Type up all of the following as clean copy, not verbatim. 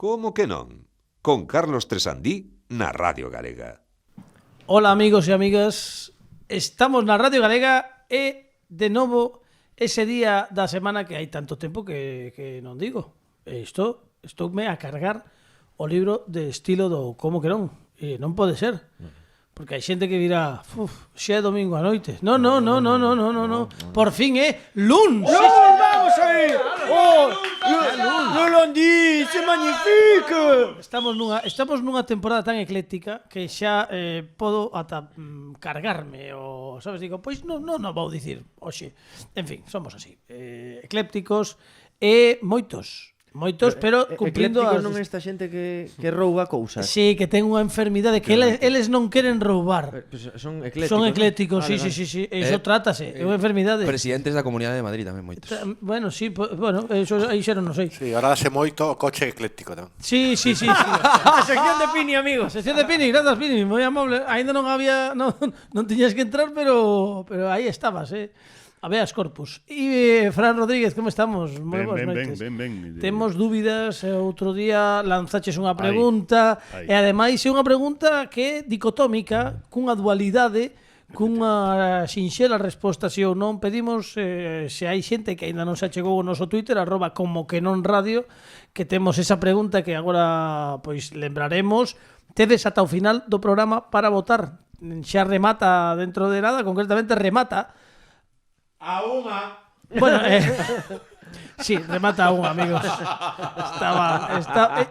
Como que non? Con Carlos Tresandí na Radio Galega. Hola amigos e amigas, estamos na Radio Galega e de novo ese día da semana que hai tanto tempo que non digo. Estoume a cargar o libro de estilo do Como que non, e non pode ser. Porque hai xente que dirá, xa é domingo a noite. No. Por fin é luns. Vamos aí! Oh, le lundi, c'est magnifique! Estamos nunha temporada tan ecléctica que xa podo ata cargarme o, sabes, digo, pois non vou dicir hoxe. En fin, somos así, eclépticos e moitos, pero cumprindo eclépticos non é esta xente que rouba cousas. Sí, que ten unha enfermidade que eles non queren roubar. Son eclécticos. Son eclécticos, ¿no? sí. Iso trátase, é unha enfermidade. Presidentes da Comunidade de Madrid tamén moitos. Bueno, sí, eso aí xa non sei. Sí, ahora dase moito o coche ecléctico, non? Sí. A sección de Pini, amigos. Sección de Pini, gracias Pini, moi amable. Ainda non había, non tiñas que entrar, pero aí estabas, Habeas corpus. E Fran Rodríguez, como estamos? Moi boas noites. Ben. Temos dúbidas, outro día lanzaches unha pregunta, e ademais é unha pregunta que é dicotómica, cunha dualidade, cunha sinxela resposta si ou non. Pedimos se hai xente que aínda non se achegou ao noso Twitter @comoquenonradio, que temos esa pregunta que agora pois lembraremos. Tedes ata o final do programa para votar. Xa remata dentro de nada, concretamente remata A unha. bueno, sí, remata a un, amigos.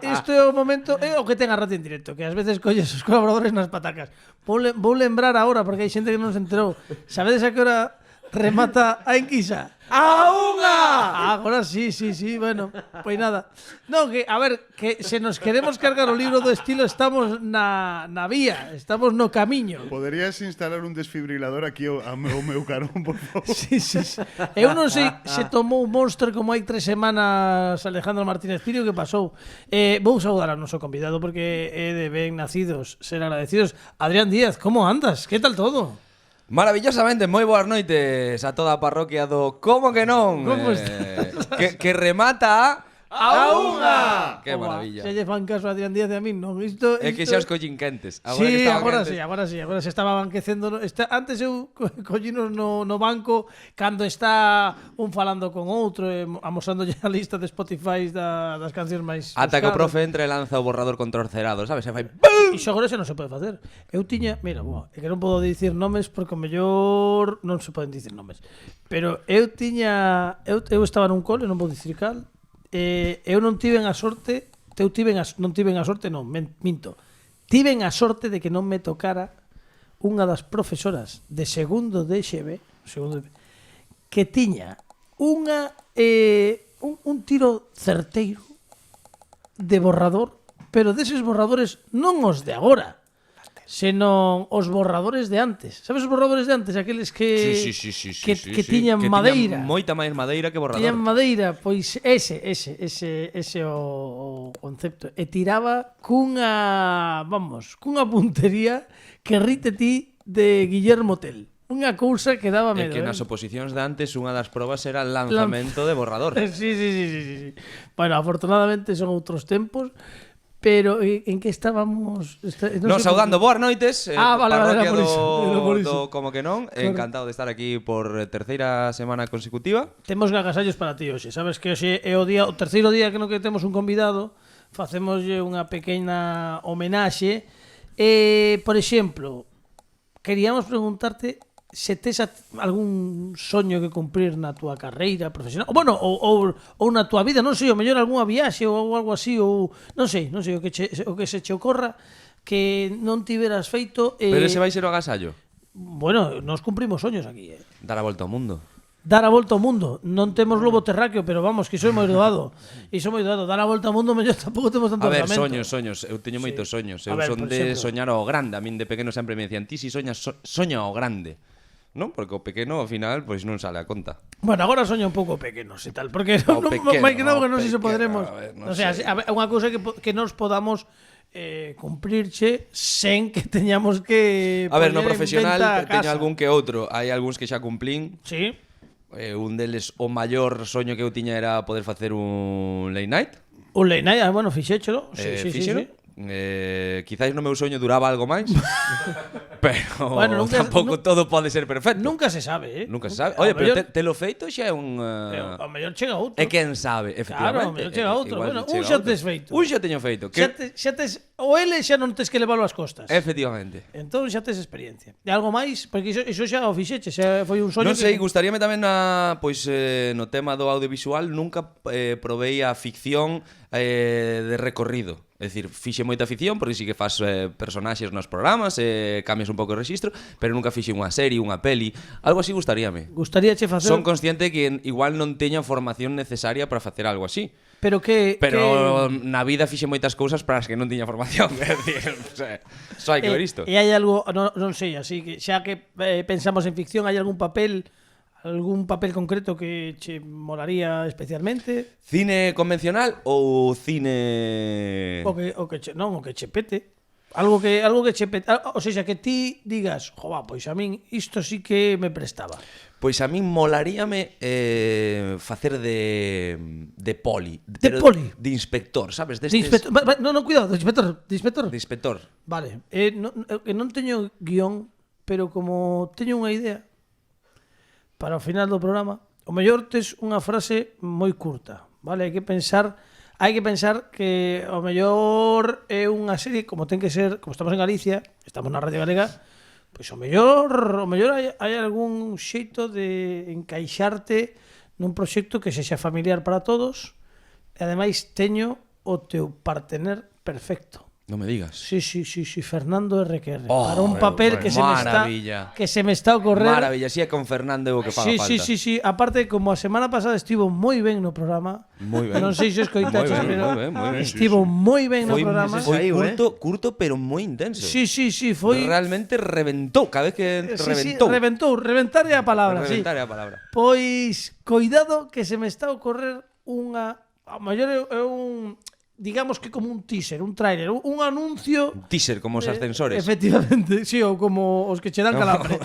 Isto é o momento, é o que ten a radio en directo, que ás veces colles os colaboradores nas patacas. Vou lembrar agora, porque hai xente que non se enterou. Sabedes a que hora remata a enquisa? A unha! Agora sí, bueno, pois nada. Non, que, a ver, que se nos queremos cargar o libro do estilo, estamos na vía, estamos no camiño. Poderías instalar un desfibrilador aquí ao meu carón, por favor? Sí. Eu non sei se tomou un Monster como hai 3 semanas Alejandro Martínez Pirio, que pasou. Vou saudar ao noso convidado porque é de ben nacidos ser agradecidos. Adrián Díaz, como andas? Que tal todo? Maravillosamente, moi boas noites a toda a parroquia do Como que non? Como estás? Que remata A unha! Que maravilla. Se lle fan caso a Adrián Díaz e a min, non? Isto É que xa os collín quentes. Sí, agora sí, agora se estaba banquecendo. Antes eu collinos no banco cando está un falando con outro, amosándolle a lista de Spotify das cancións máis Ata que o buscadas. profe entre e lanza o borrador contorcerado, sabes? E fai Iso agora xa non se pode facer. Eu tiña, mira, é que non podo dicir nomes porque o mellor non se poden dicir nomes. Pero eu tiña, eu estaba nun cole, non vou dicir cal. Eu non tiven a sorte, minto. Tiven a sorte de que non me tocara unha das profesoras de segundo de EXB, que tiña un tiro certeiro de borrador, pero deses borradores non os de agora, senón os borradores de antes. Sabes os borradores de antes? Aqueles que que tiñan madeira. Moita máis madeira que borrador. Tiñan madeira, pois ese o concepto. E tiraba cunha puntería que rite ti de Guillermo Tell. Unha cousa que daba medo. É que nas oposicións de antes unha das probas era el lanzamento de borrador. Sí. Bueno, afortunadamente son outros tempos. Pero en que estábamos? No, saudando, boas noites. Parroquia por iso. do Como que non. Encantado de estar aquí por terceira semana consecutiva. Temos gagasallos para ti hoxe. Sabes que hoxe é o terceiro día que no que temos un convidado. Facémoslle unha pequena homenaxe. Por exemplo, queríamos preguntarte se tes algún soño que cumprir na túa carreira profesional, ou na túa vida, non sei, ou mellor algunha viaxe ou algo así, ou non sei o que se che ocorra que non tiveras feito. Pero ese vai ser o agasallo. Bueno, nos cumprimos soños aquí. Dar a volta ao mundo. Dar a volta ao mundo. Non temos lobo terráqueo, pero vamos, que iso é moi doado. Dar a volta ao mundo, mellor tampouco temos tanto orzamento. A ver, soños. Eu teño moitos soños. Eu son de soñar ao grande. A min de pequeno sempre me dicían, ti si soñas, soña ao grande. Non? Porque o pequeno, ao final, pois non sale a conta. Bueno, agora soña un pouco pequenos e tal, porque máis que nada que non sei se poderemos. O sea, unha cousa que nos podamos cumplirche sen que teñamos que a ver, no profesional teño algún que outro. Hai algúns que xa cumplín. Sí. Un deles, o maior soño que eu tiña era poder facer un late night. O Leinai, bueno, fixéchelo. Sí, fíxeno. sí. Quizás no meu soño duraba algo máis. Pero Bueno, tampouco todo pode ser perfecto. Nunca se sabe, Nunca se sabe. Ao Oye, pero mellor- telo feito xa é un... Ao mellor chega outro. E quen sabe, efectivamente. Claro, ao mellor chega outro. Igual Bueno, chega un xa outro. tes feito. Un xa teño feito. Xa tes, o ele xa non tes que leválo ás costas. Efectivamente. Entón xa tes experiencia. E algo máis? Porque iso xa o fixeche, xa foi un soño Non sei, gustaríame tamén no tema do audiovisual nunca provei a ficción de recorrido. É dicir, fixe moita ficción porque sí que faz personaxes nos programas, cambias un pouco o rexistro, pero nunca fixe unha serie, unha peli, algo así gustaríame. Gustaríache facer... Son consciente que igual non teño a formación necesaria para facer algo así. Pero Pero na vida fixe moitas cousas para as que non tiña formación. É dicir, só hai que ver isto. E hai algo, non sei, así que xa que pensamos en ficción, hai algún papel concreto que che molaría especialmente? Cine convencional ou cine... O que che pete. Algo que che pete. O sea, que ti digas, jova, pois a min isto sí que me prestaba. Pois a min molaríame facer de poli. De poli? De inspector, sabes? De inspector, cuidado, de inspector. De inspector. Vale, non teño guión, pero como teño unha idea para o final do programa, o mellor tes unha frase moi curta, vale? Hai que pensar que o mellor é unha serie como ten que ser, como estamos en Galicia, estamos na Radio Galega, pois o mellor hai algún xeito de encaixarte nun proxecto que sexa familiar para todos e ademais teño o teu partener perfecto. Non me digas. Sí, Fernando RQR. Oh, para un papel que se me está a ocorrer. Maravilla, si é con Fernando o que faga falta. Sí. Aparte, como a semana pasada estivo moi ben no programa. Moi ben. Non sei se escoitaches, pero moi ben. estivo moi ben no programa. Foi curto, pero moi intenso. Sí, foi... Realmente reventou, cada vez que reventou. Reventar é a palabra, Reventar é a palabra. Pois, coidado que se me está a ocorrer unha... A mellor é un... digamos que como un teaser, un trailer, un anuncio... Un teaser, como os ascensores. Efectivamente, sí, ou como os que che dan calambre.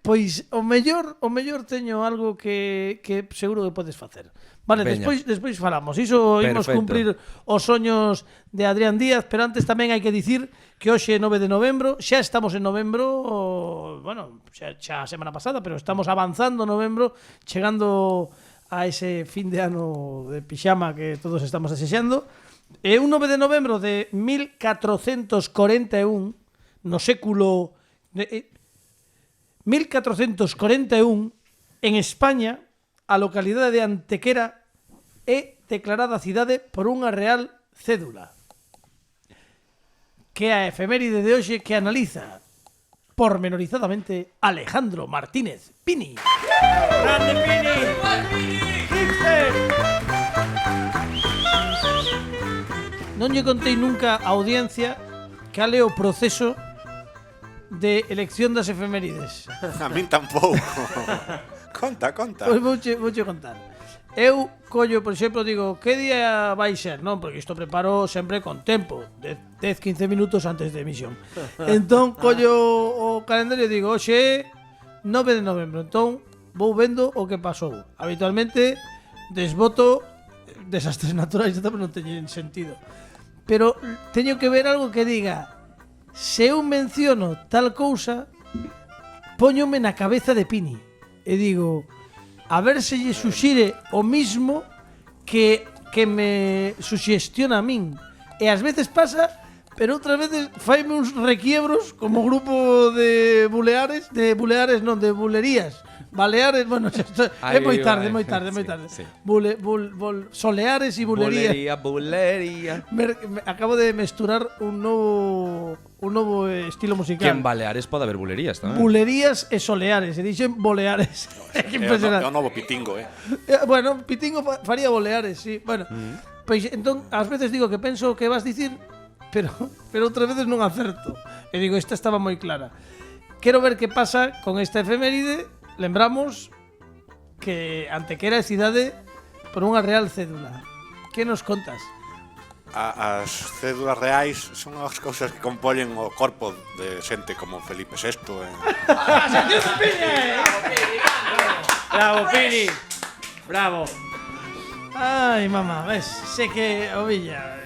Pois o mellor teño algo que seguro que podes facer. Vale, despois falamos. Iso imos cumprir os soños de Adrián Díaz, pero antes tamén hai que dicir que hoxe é 9 de novembro, xa estamos en novembro, bueno, xa a semana pasada, pero estamos avanzando novembro, chegando a ese fin de ano de pixama que todos estamos desexando. É un 9 de novembro de 1441, no século 1441, en España, a localidade de Antequera é declarada cidade por unha real cédula. Que a efeméride de hoxe que analiza pormenorizadamente Alejandro Martínez Pini. ¡Grande Pini! Non lle contei nunca a audiencia cal é o proceso de elección das efemérides. A min tampouco. Conta. Pois vouche contar. Eu collo, por exemplo, digo, que día vai ser? Non, porque isto preparo sempre con tempo, 10-15 minutos antes de emisión. Entón, collo o calendario e digo, hoxe é 9 de novembro. Entón, vou vendo o que pasou. Habitualmente, desboto desastres naturais, pero non teñen sentido. Pero teño que ver algo que diga, se eu menciono tal cousa, póñome na cabeza de Pini. E digo, a ver se lle suxire o mismo que me suxestiona a min. E ás veces pasa, pero outras veces faime uns requiebros como grupo de buleares, de bulerías. Baleares, bueno, é moi tarde. Sí. Soleares e bulería. Bulería. Acabo de mesturar un novo estilo musical. Que en Baleares pode haber bulerías tamén. Bulerías e soleares, e dixen boleares. Que impresionante. É o novo pitingo, Bueno, pitingo faría boleares, sí. Bueno, pois entón, ás veces digo que penso o que vas dicir, pero outras veces non acerto. E digo, esta estaba moi clara. Quero ver que pasa con esta efeméride. Lembramos que Antequera é cidade por unha real cédula. Que nos contas? As cédulas reais son as cousas que compoñen o corpo de xente como Felipe VI. ¡Bravo, Pini! ¡Bravo! Ai, mamá, ves, sé que ovilla,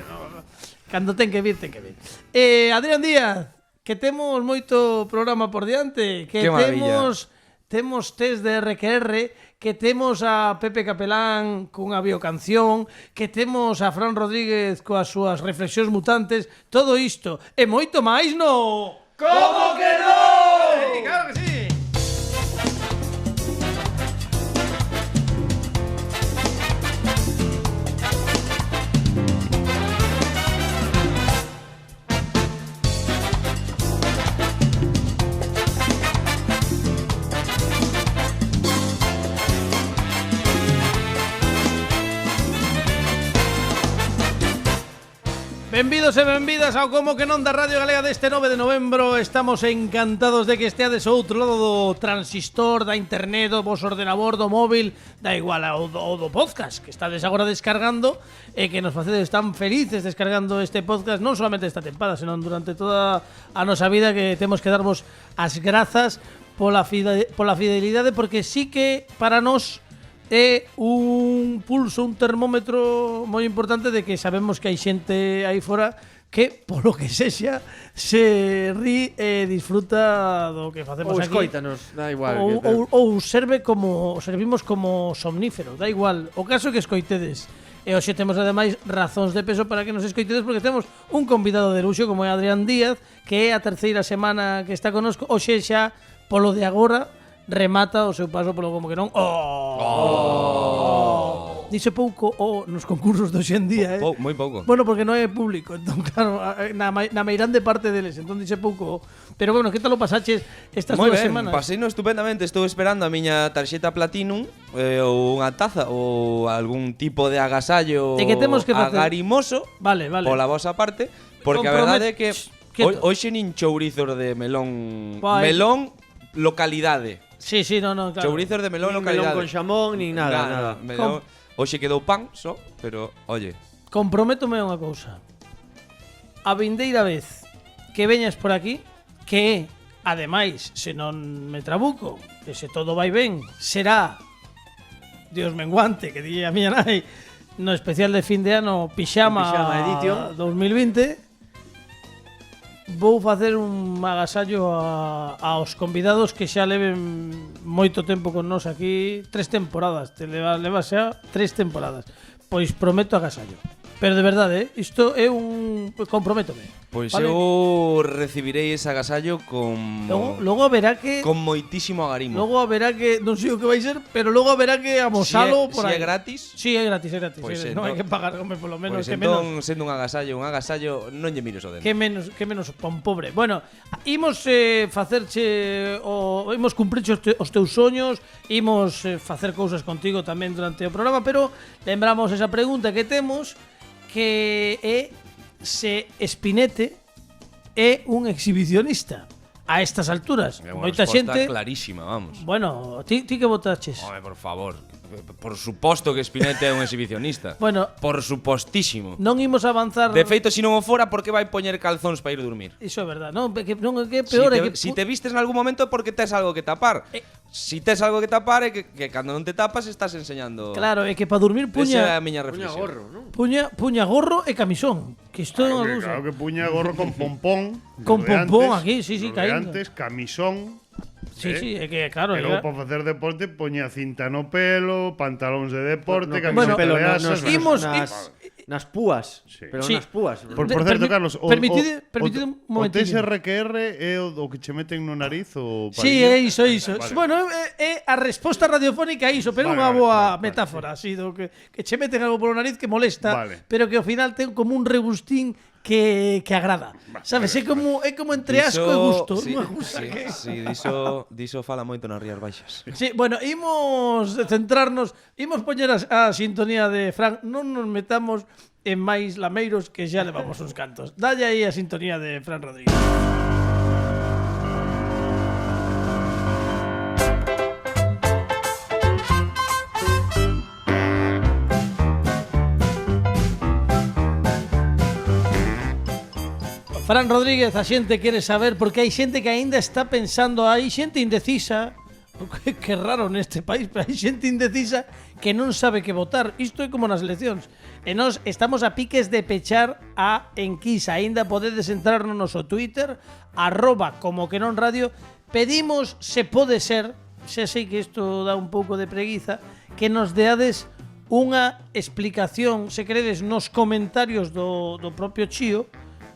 cando ten que vir, ten que vir. Adrián Díaz, que temos moito programa por diante, que temos test de RQR, que temos a Pepe Capelán cunha biocanción, que temos a Fran Rodríguez coas súas reflexións mutantes, todo isto e moito máis no... ¿Cómo que no? Claro que sí. Benvidos e benvidas ao Como que non da Radio Galega deste 9 de novembro. Estamos encantados de que esteades ao outro lado do transistor, da internet, do vos ordenador, do móvil, da igual ao do podcast que estades agora descargando e que nos facedes tan felices descargando este podcast, non solamente esta tempada, senón durante toda a nosa vida, que temos que darvos as grazas pola fidelidade, porque sí que para nós é un pulso, un termómetro moi importante de que sabemos que hai xente aí fora que, polo que sexa, se ri e disfruta do que facemos aquí. Ou escoítanos, da igual. Ou servimos como somnífero, da igual. O caso é que escoitedes. E hoxe temos ademais razóns de peso para que nos escoitedes, porque temos un convidado de luxo como é Adrián Díaz, que é a terceira semana que está conosco. Hoxe xa, polo de agora, remata o seu paso polo Como que non. Dice pouco nos concursos de hoxe en día, moi pouco. Bueno, porque non é público, entón claro, na meirande parte deles, entón dice pouco. Pero bueno, que tal o pasaches estas moi dúas ben, semanas? Paseino estupendamente, estou esperando a miña tarxeta Platinum ou unha taza ou algún tipo de agasallo que temos que facer agarimoso. Vale. Pola vosa parte, porque a verdade é que hoxe nin chourizos de melón, melón localidade. Sí, no, claro. Chourizos de melón localidade. Melón con xamón, nin nada. Melón. Hoxe quedou pan só, pero, oye. Comprométome a unha cousa. A vindeira vez que veñas por aquí, que ademais, se non me trabuco, que se todo vai ben, será Dios menguante, que dille a miña nai, no especial de fin de ano Pixama Edition 2020. Vou facer un agasallo aos convidados que xa leven moito tempo con nós aquí, 3 temporadas, leva xa 3 temporadas. Pois prometo agasallo. Pero de verdade, isto é un... comprométome. Pois vale? Eu recibirei ese agasallo con... Logo haberá que... con moitísimo agarimo. Logo haberá que... non sei o que vai ser, pero logo haberá que amosalo por aí. Si é gratis? Si, é gratis. Pues non hai que pagar, como polo menos. Pues que entón, sendo un agasallo non lle mires o dentro. Que menos pon pobre. Bueno, imos facerche imos cumprirche os teus soños, imos facer cousas contigo tamén durante o programa, pero lembramos esa pregunta que temos, que é se Spinete é un exhibicionista a estas alturas. É unha moita resposta xente clarísima, vamos. Bueno, ti que votaches? Home, por favor. Por suposto que Spinete é un exhibicionista. Bueno, por supostísimo. Non imos avanzar. De feito, se non o fora, por que vai poñer calzóns para ir dormir? Iso é verdad, non? Que é peor é que si te vistes en algún momento é porque tes algo que tapar. Si tes algo que tapar é que cando non te tapas estás enseñando. Claro, é que para dormir esa é a miña reflexión. Gorro, non? Puña gorro e camisón. Que isto é unha cousa. Claro que puña gorro con pompón. Con pompón aquí, sí, caíndo. Antes, camisón. Sí, é que claro. E logo para facer deporte poña cinta no pelo, pantalóns de deporte, bueno, camiseta de asas. Nas púas. Sí. Pero Sí. nas púas. Por certo, Carlos, permitide un o momentinho. TSRQR é o que che meten no nariz o Sí, é iso. Vale. Bueno, é a resposta radiofónica a iso, pero é unha boa metáfora, así do que che meten algo polo nariz que molesta, pero que ao final ten como un rebustín que agrada. Sabes, é como entre asco e gusto, unha cousa que diso fala moito nas Rías Baixas. Sí, bueno, imos centrarnos, imos poñer a sintonía de Fran, non nos metamos en máis lameiros que xa levamos uns cantos. Dalle aí a sintonía de Fran Rodríguez. Fran Rodríguez, a xente quere saber, porque hai xente que aínda está pensando, hai xente indecisa, Que raro neste país, pero hai xente indecisa que non sabe que votar. Isto é como nas eleccións. E nós estamos a piques de pechar a enquisa. Aínda podedes entrar no noso Twitter @como que non radio. Pedimos, se pode ser, xa sei que isto dá un pouco de preguiza, que nos deades unha explicación, se queredes, nos comentarios do propio Chío,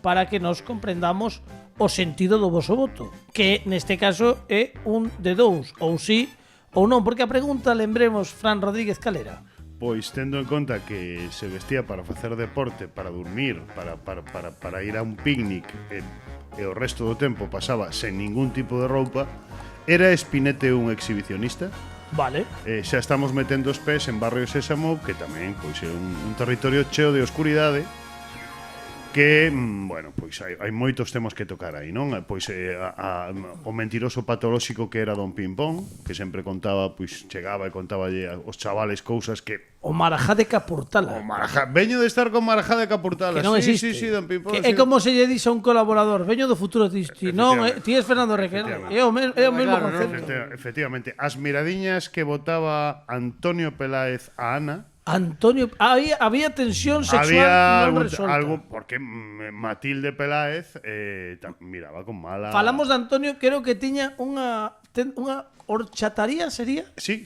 para que nos comprendamos o sentido do voso voto, que neste caso é un de dous, ou sí ou non, porque a pregunta, lembremos, Fran Rodríguez Calera. Pois tendo en conta que se vestía para facer deporte, para dormir, para ir a un picnic e o resto do tempo pasaba sen ningún tipo de roupa, era Espinete un exhibicionista? Vale. Xa estamos metendo os pés en Barrio Sésamo, que tamén pois é un territorio cheo de oscuridade, que, bueno, pois hai moitos temas que tocar aí, non? Pois o mentiroso patolóxico que era Don Pimpón, que sempre contaba, pois chegaba e contaballe aos chavales cousas que... O Marajá de Capurtala. Veño de estar con Marajá de Capurtala. Que non existe. Sí, Don Pimpón. Que é como se lle dixe a un colaborador, veño do futuro, ti non, ti és Fernando Requer, é o mesmo concepto. Efectivamente, as miradiñas que botaba Antonio Peláez a Ana, Antonio, había tensión sexual non resolta. Algo porque Matilde Peláez miraba con mala. Falamos de Antonio, creo que tiña unha horchataría, sería? Sí.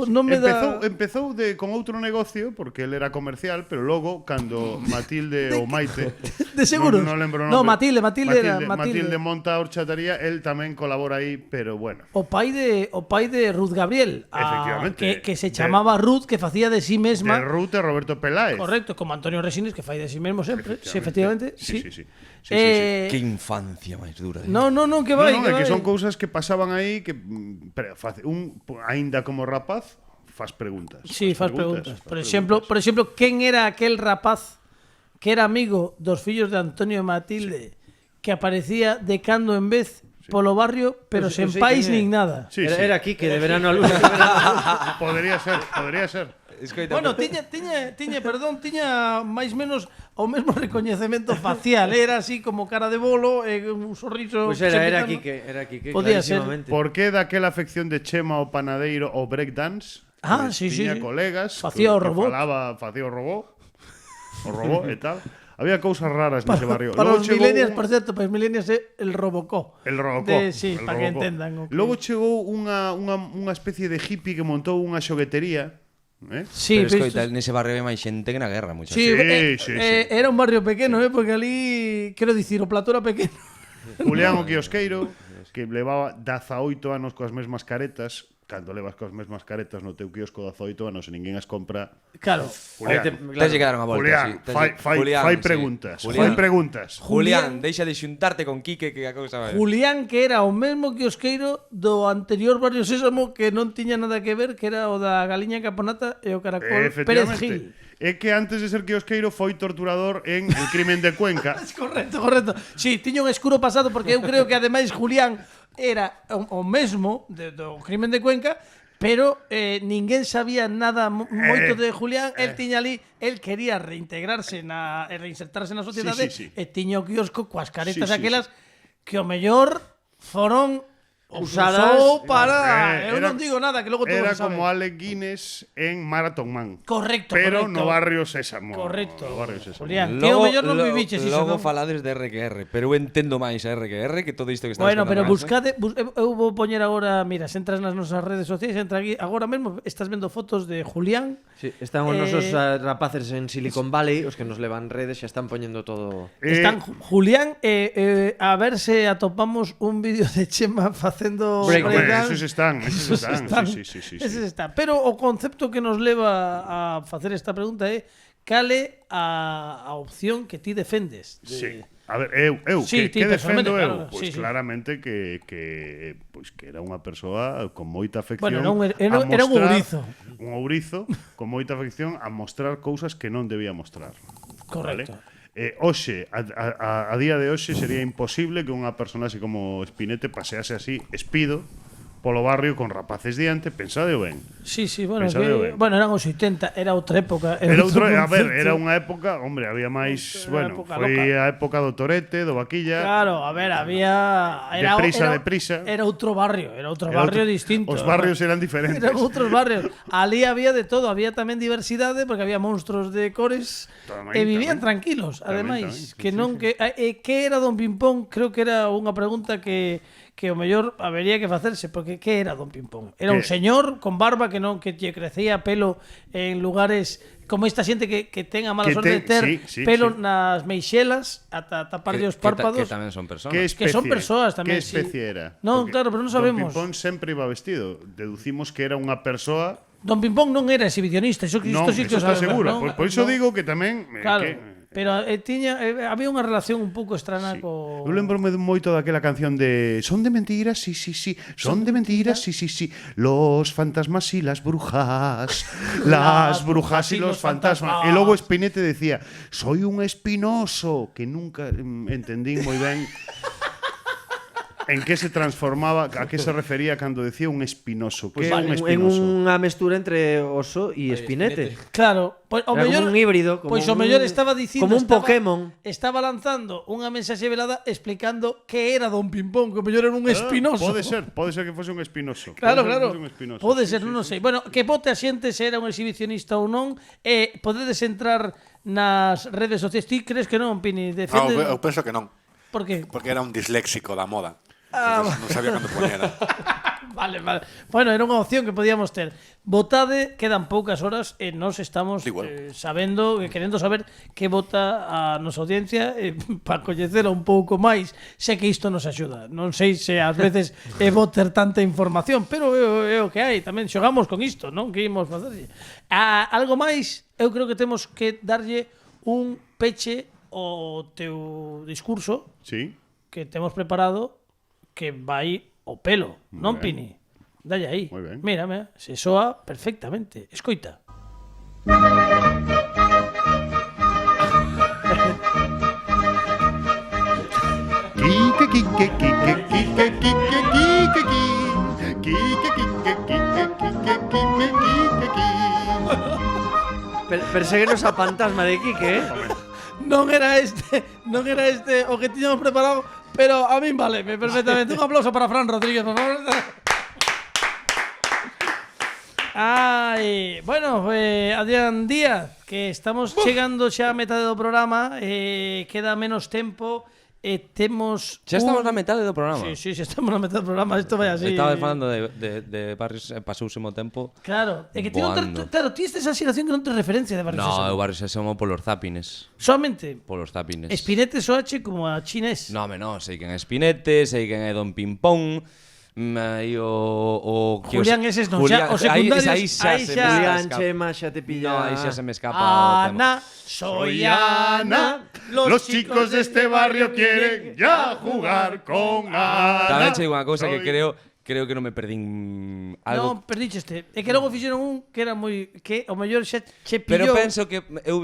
Non me empezou con outro negocio porque el era comercial, pero logo cando Matilde ou Maite, de seguros. Non lembro o nome. No, Matilde Matilde monta a horchataría, el tamén colabora aí, pero bueno. O pai de Ruth Gabriel, efectivamente, que se chamaba Ruth, que facía de sí mesma. De Ruth e Roberto Peláez. Correcto, como Antonio Resines, que fai de sí mesmo sempre. Sí, efectivamente. Sí. Que infancia máis dura. No, que vai. É que son cousas que pasaban aí que aínda como rapaz faz preguntas. Sí, faz preguntas. Por exemplo, quen era aquel rapaz que era amigo dos fillos de Antonio e Matilde, que aparecía de cando en vez polo barrio, pero sen pais nin nada? Era aquí, que de verano a luz. Podría ser. Bueno, tiña máis menos o mesmo recoñecemento facial, era así como cara de bolo e un sorriso. Pois era aquí que podía ser. Por que daquela afección de Chema o panadeiro o breakdance? Sí. Tiña colegas facía o robot. Facía o robot e tal. Había cousas raras nese barrio. Para os millennials, por certo, para os millennials é el Robocó. El Robocó. Sí, para que entendan. Logo chegou unha especie de hippie que montou unha xoguetería. Sí, pero escoita, nese barrio hai máis xente que na guerra, muchas sí, sí. Era un barrio pequeno, porque ali, quero dicir, o plató era pequeno. Julián o quiosqueiro, que levaba 18 anos coas mesmas caretas. Cando levas coas mesmas caretas no teu quiosco 18 anos e ninguén as compra. Claro. Te lle quedaron a volta. Julián, fai preguntas. Julián, deixa de xuntarte con Quique, que a cousa vai. Julián, que era o mesmo quiosqueiro do anterior Barrio Sésamo, que non tiña nada que ver, que era o da Galiña Caponata e o Caracol Pérez Gil. É que antes de ser quiosqueiro foi torturador en El crimen de Cuenca. Correcto. Sí, tiña un escuro pasado, porque eu creo que ademais Julián era o mesmo do crimen de Cuenca, pero ninguén sabía nada moito de Julián. El tiña ali, el quería reintegrarse e reinsertarse na sociedade, e tiña o quiosco coas caretas aquelas que o mellor foron usadas para... eu non digo nada, que logo todo era se sabe. como Alec Guinness en Marathon Man. Correcto. Pero no Barrio Sésamo. Correcto. No Barrio Sésamo. Julián, que o mellor non viviches iso. Logo falades de RQR, pero eu entendo máis a RQR que todo isto que estás Bueno, pero buscade, eu vou poñer agora, mira, se entras nas nosas redes sociais, entra aquí, agora mesmo estás vendo fotos de Julián. Sí, están os nosos rapaces en Silicon Valley, os que nos levan redes, xa están poñendo todo. Están Julián a ver se atopamos un vídeo de Chema facendo breakdance. Esos están. Sí. Eses están. Pero o concepto que nos leva a facer esta pregunta é cale a opción que ti defendes. Sí. A ver, eu sí, que defendo eu? Claro, pois claramente que era unha persoa con moita afección. Bueno, era un ourizo. Un ourizo con moita afección a mostrar cousas que non debía mostrar. Correcto. Vale? Hoxe, a día de hoxe sería imposible que unha personaxe como Espinete pasease así, espido, polo barrio con rapaces diante, pensadeo ben. Sí, bueno, Pensadeo ben. bueno, eran os 80, era outra época. Era outro, a ver, concepto. era unha época, hombre, había máis, Era bueno, época foi loca. a época do Torete, do Vaquilla. Claro, a ver, había... Deprisa. Era outro barrio Era barrio outro- distinto. Os barrios eran diferentes. Eran outros barrios. Ali había de todo, había tamén diversidade, porque había monstruos de cores Tamén, e vivían tamén. tranquilos, ademais. Tamén, Que sí, non sí. que era Don Pimpón, creo que era unha pregunta que o mellor habería que facerse, porque que era Don Pimpón? Era un Que- señor con barba que non que lle crecía pelo en lugares como esta xente que ten a mala Que sorte de ter sí, pelo sí. nas meixelas ata taparlle os párpados. Que tamén son personas. Que Que son persoas tamén, Que especie sí. era? Non, Porque claro, pero non sabemos. Don Pimpón sempre iba vestido. Deducimos que era unha persoa. Don Pimpón non era exhibicionista, iso Non, sí que o eso está sabemos, segura. non? Por iso Non. digo que tamén Claro, que, pero había unha relación un pouco estrana sí. co... Eu lembrome moito daquela canción de Son de mentiras, sí, sí, sí. Son de mentiras, sí, sí, sí. Los fantasmas y las brujas. Las brujas y los fantasmas. E logo Espinete decía, soy un espinoso, que nunca entendí moi ben en que se transformaba, a que se refería cando decía un espinoso. Que é un En espinoso? unha mestura entre oso e espinete. Claro, pois o Era mellor como un híbrido, como pois o un- mellor estaba dicindo como un Pokémon. Estaba lanzando unha mensaxe velada explicando que era Don Pimpón, que o mellor era un espinoso. Pode ser que fose un espinoso. Claro, Pode ser que claro. fose un espinoso. Pode Sí, ser, sí, non o sí. sei. Bueno, que vote a xente se era un exhibicionista ou non. Podedes entrar nas redes sociais. Ti crees que non, Pini? Defende... Eu penso que non, Por qué? porque era un disléxico da moda. Ah, Entonces, non sabía cando poñera. Vale. Bueno, era unha opción que podíamos ter. Votade, quedan poucas horas e nós estamos Igual. sabendo, querendo saber que vota a nosa audiencia para coñecela un pouco máis. Sei que isto nos axuda. Non sei se ás veces é bo ter tanta información, pero é o que hai. Tamén xogamos con isto, non? Que imos facer? Algo máis, eu creo que temos que darlle un peche ao teu discurso Sí. que temos preparado que vai o pelo, non, ben. Pini? Dalle aí. Moi ben. Mira, se soa perfectamente. Escoita. Perséguenos a fantasma de Quique, Non era este o que tiñamos preparado, pero a min valeme perfectamente. Un aplauso para Fran Rodríguez, por favor. Ai, bueno, Adrián Díaz, que estamos chegando xa a metade do programa, queda menos tempo. Temos Xa estamos na metade do programa. Sí, xa estamos na metade do programa, isto vai así. Estaba falando de barrios pasouse o tempo. Claro, é que ti non Voando. claro, ti esta xeración que non te referencia de Barrio No, Sésamo. eu barrio Sésamo polos zapines. Solamente Polos zapines. Espinete soache como a chinés. No, sei quen é Espinete, sei quen é Don Pimpón. Aí o que Julián eses non, xa, os secundarios, aí xa aí se xa. me Julián, escapa. Chema, xa te pilla. No, aí xa se me escapa o tema. Ana, soy Ana. Los chicos de este barrio quieren ya jugar con Ana. Tamén che digo unha cousa que Soy- creo que non me perdín Non, algo. perdicheste. É que logo fixeron un que era moi que o mellor xa che Pero pillou. penso que eu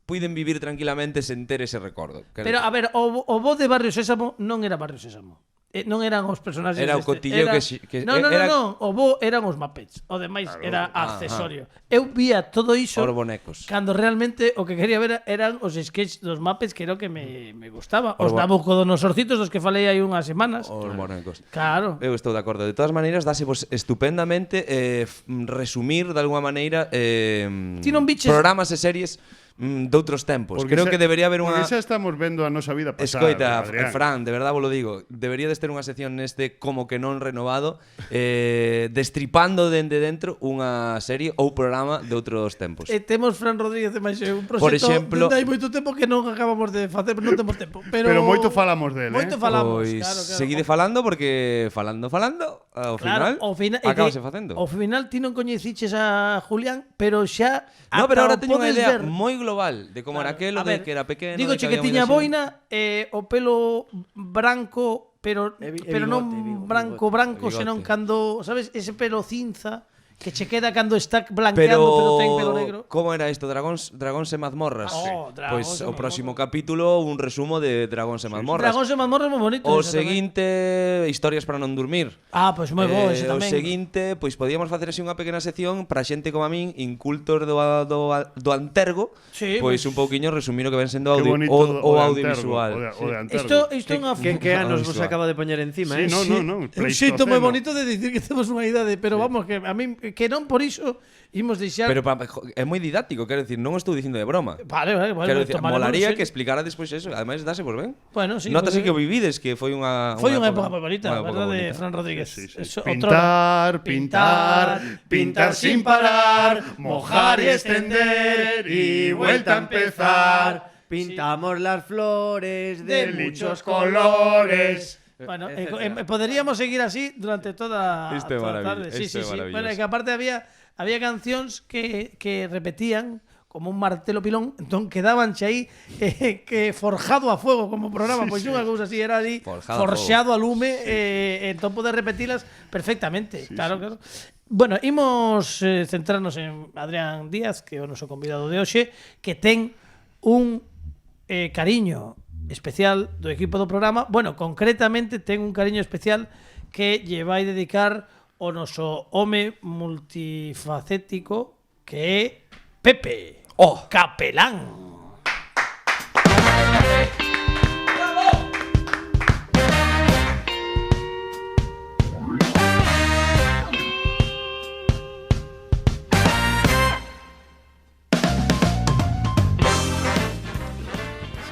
puiden vivir tranquilamente sen ter ese recordo. Pero a ver, o bo de Barrio Sésamo non era Barrio Sésamo. Non eran os personaxes Era o deste. cotilleo que non, era- o bo eran os Muppets. O demais era accesorio. Eu vía todo iso Os bonecos. cando realmente o que quería ver eran os sketches dos Muppets, que era o que me gustaba. Os Os bo- Nabucodonosorcitos dos que falei hai unhas semanas. Os bonecos. Claro. Eu estou de acordo. De todas maneiras, dase vos estupendamente resumir de alguma maneira Ti non biches- programas e series de outros tempos. Porque Creo xa- que debería haber unha... Porque xa estamos vendo a nosa vida pasar. Escoita, Adrián. Fran, de verdade vos lo digo. Debería de ter unha sección neste como que non renovado, destripando dende dentro unha serie ou programa de outros tempos. Temos Fran Rodríguez de máis un proxecto Por exemplo- dende hai moito tempo que non acabamos de facer, pero non temos tempo. Pero moito falamos del, Moito eh? falamos, Pois claro. seguide falando porque falando, ao final, acabase facendo. Ao final ti non coñeciches a Julián, pero xa No, pero ahora ata o teño unha podes idea ver. moi global de como era aquelo, A ver, de que era pequeno, Digo de che que había tiña moita xente. boina o pelo branco, pero E pero non bigote, branco, bigote. senón cando, sabes, ese pelo cinza que che queda cando está blanqueando pero ten pelo negro. Como era isto? Dragóns e mazmorras? Dragóns Pois e o mazmorras. próximo capítulo un resumo de Dragóns e mazmorras. Dragóns e mazmorras moi bonito. O seguinte, historias para non dormir. Pois moi bo ese O tamén. seguinte, pois podíamos facer así unha pequena sección para xente como a min, incultos do Antergo, Sí, pois un pouquiño resumir o que ven sendo Qué audio, bonito o de audiovisual. Antergo, o de Antergo. Isto é unha Que anos vos acaba de poñer encima, Sí, no. un xeito moi bonito de dicir que temos unha idade, pero vamos, que a min que non por iso imos deixar. Pero é moi didáctico, quero dicir, non o estou dicindo de broma. Vale, Quero dicir, tomaremos molaría en que serio. explicara despois eso, ademais dáse por ben. Bueno, sí, Notase pues, que o vivides, que foi unha época moi bonita, unha época verdade, bonita. Fran Rodríguez. Sí. Eso, Pintar sin parar, mojar y extender y vuelta a empezar. Pintamos las flores de muchos colores. Bueno, poderíamos seguir así durante toda Isto é toda a maravilloso, tarde. Sí, isto é sí, sí. maravilloso. Bueno, é que aparte había cancións que repetían como un martelo pilón, entón quedabanche aí que forjado a fuego como programa, pois unha cousa así era ali forxado a lume, entón poder repetilas perfectamente. Claro. Bueno, imos centrarnos en Adrián Díaz, que é o noso convidado de hoxe, que ten un cariño especial do equipo do programa. Bueno, concretamente ten un cariño especial que lle vai dedicar o noso home multifacético, que é Pepe Capelán.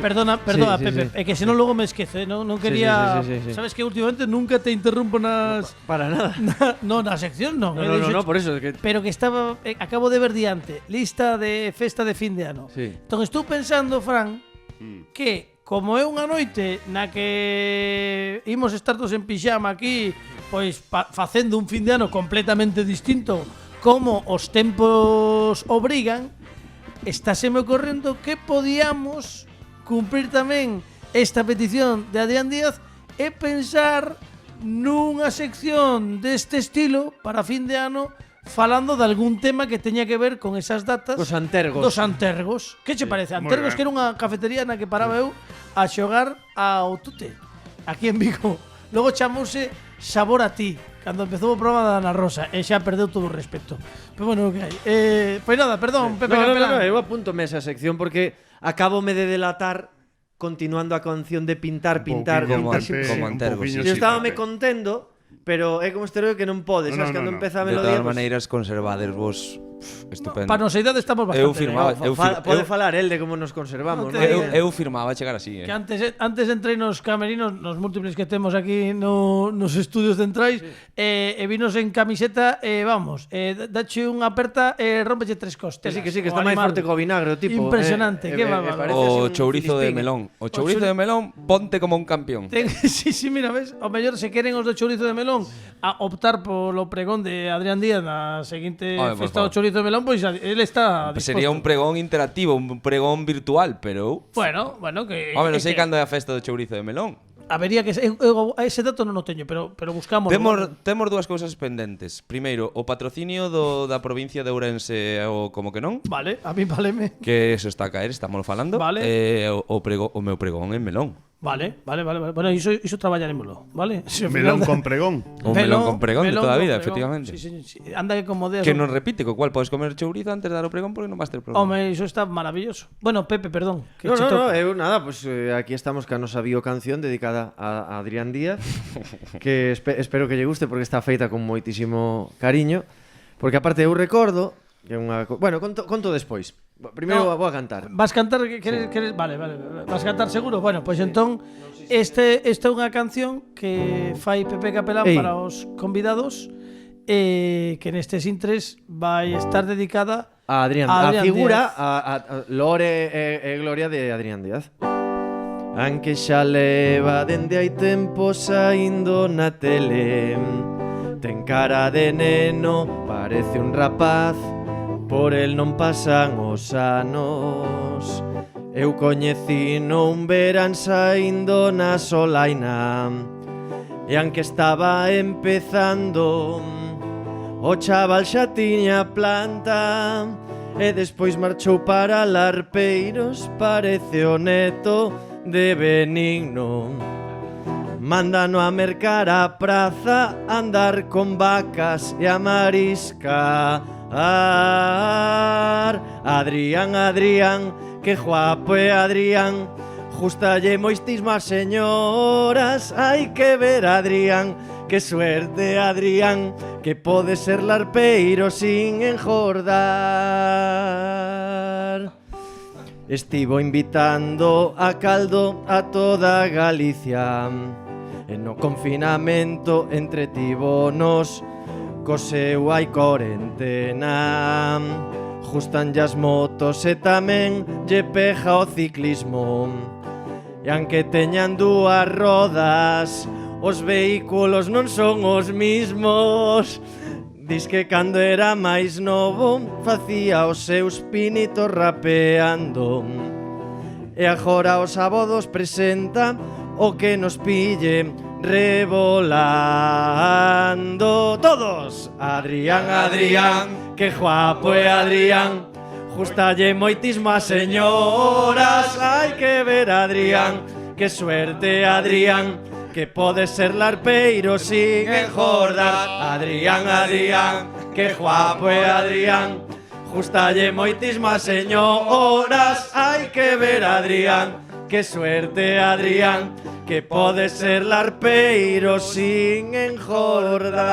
Perdona, Sí, Pepe, sí. é que senón logo me esquezo, non quería... Sí. Sabes que últimamente nunca te interrumpo nas... Para nada. Na sección non. No, por eso. Pero que estaba... acabo de ver diante, lista de festa de fin de ano. Sí. Entón estou pensando, Fran, que como é unha noite na que imos estar todos en pixama aquí, pois facendo un fin de ano completamente distinto como os tempos obrigan, estáse me ocorrendo que podíamos cumprir tamén esta petición de Adrián Díaz e pensar nunha sección deste estilo para fin de ano falando de algún tema que teña que ver con esas datas Dos Antergos. Dos Antergos. Que che parece? Antergos, que era unha cafetería na que paraba eu a xogar ao tute aquí en Vigo. Logo chamouse Sabor a ti cando empezou o programa da Ana Rosa e xa perdeu todo o respeto. Pero bueno, que hai. Pois nada, perdón, Pepe Capelán. Eu apúntome esa sección porque acabome de delatar continuando a canción de pintar. Como Antergo, sí. Eu estábame contendo, pero é como estereo que non pode, sabes, cando empeza a De melodía. todas maneiras, conservades vos estupendo. Para nosa idade estamos bastante Eu firmaba, Pode falar el de como nos conservamos, Non non? te- eu firmaba chegar así, Que antes entrei nos camerinos, nos múltiples que temos aquí nos estudios centrais, e vinos en camiseta, vamos, dache unha aperta e rompeche tres costes. Que sí, que está máis forte co vinagre, o tipo. Impresionante, que bárbaro. parece así O un chourizo de filispín. melón. O chourizo de melón, ponte como un campeón. Sí, mira, ves, o mellor se queren os do chourizo de melón a optar polo pregón de Adrián Díaz na seguinte Home, por festa do favor. chourizo de melón, pois él está disposto. Sería un pregón interactivo, un pregón virtual, pero... Bueno, que... Home, non sei cando é a festa do chourizo de melón. Habería que... ese dato non o teño, pero buscamos. Temos dúas cousas pendentes. Primeiro, o patrocinio da provincia de Ourense o como que non, Vale, a mí valeme. que eso está a caer, estamos falando. Vale. O meu pregón en melón. Vale. Bueno, iso traballarémoslo, vale? Si ao Melón final- con pregón. Un melón con pregón de melón toda a con vida, pregón. efectivamente. Sí. Anda que como deas. Que non repite, co cual podes comer chourizo antes de dar o pregón porque non vas ter pregón. Home, iso está maravilloso. Bueno, Pepe, perdón. Que No, che no, toca. eu nada, pues aquí estamos ca nosa biocanción dedicada a Adrián Díaz, que espero que lle guste porque está feita con moitísimo cariño, porque aparte eu recordo que é unha bueno, conto despois. Primeiro No. vou a cantar. Vas cantar, queres? Vale. Vas cantar seguro? Bueno, pois entón esta é unha canción que fai Pepe Capelán Ei. para os convidados, que nestes intres vai estar dedicada A Adrián, a a figura, Díaz. a lore e gloria de Adrián Díaz. Anque xa leva dende hai tempo saindo na tele, ten cara de neno, parece un rapaz, por el non pasan os anos. Eu coñecino un verán saindo na solaina, e anque estaba empezando, O chaval xa tiña planta e despois marchou para Larpeiros. Parece o neto de Benigno. Mándano a mercar a praza, andar con vacas e a mariscar. Adrián, Adrián, que guapo é Adrián. Justalle moistismas señoras. Hai que ver Adrián, que suerte Adrián, que pode ser larpeiro sin enjordar. Estivo invitando a caldo a toda Galicia. E no confinamento entretívonos co seu hai corentena. Justan as motos e tamén lle peja o ciclismo. E aunque teñan dúas rodas, os vehículos non son os mismos. Diz que cando era máis novo facía os seus pinitos rapeando. E agora os sábados presenta o que nos pille revolando. Todos! Adrián, Adrián, que guapo é Adrián. Justalle moitismas señoras. Hai que ver Adrián, que suerte Adrián, que pode ser larpeiro sin enjordar. Adrián, Adrián, que guapo é Adrián. Justalle moitismas señoras. Hai que ver Adrián, que suerte Adrián, que pode ser larpeiro sin enjordar.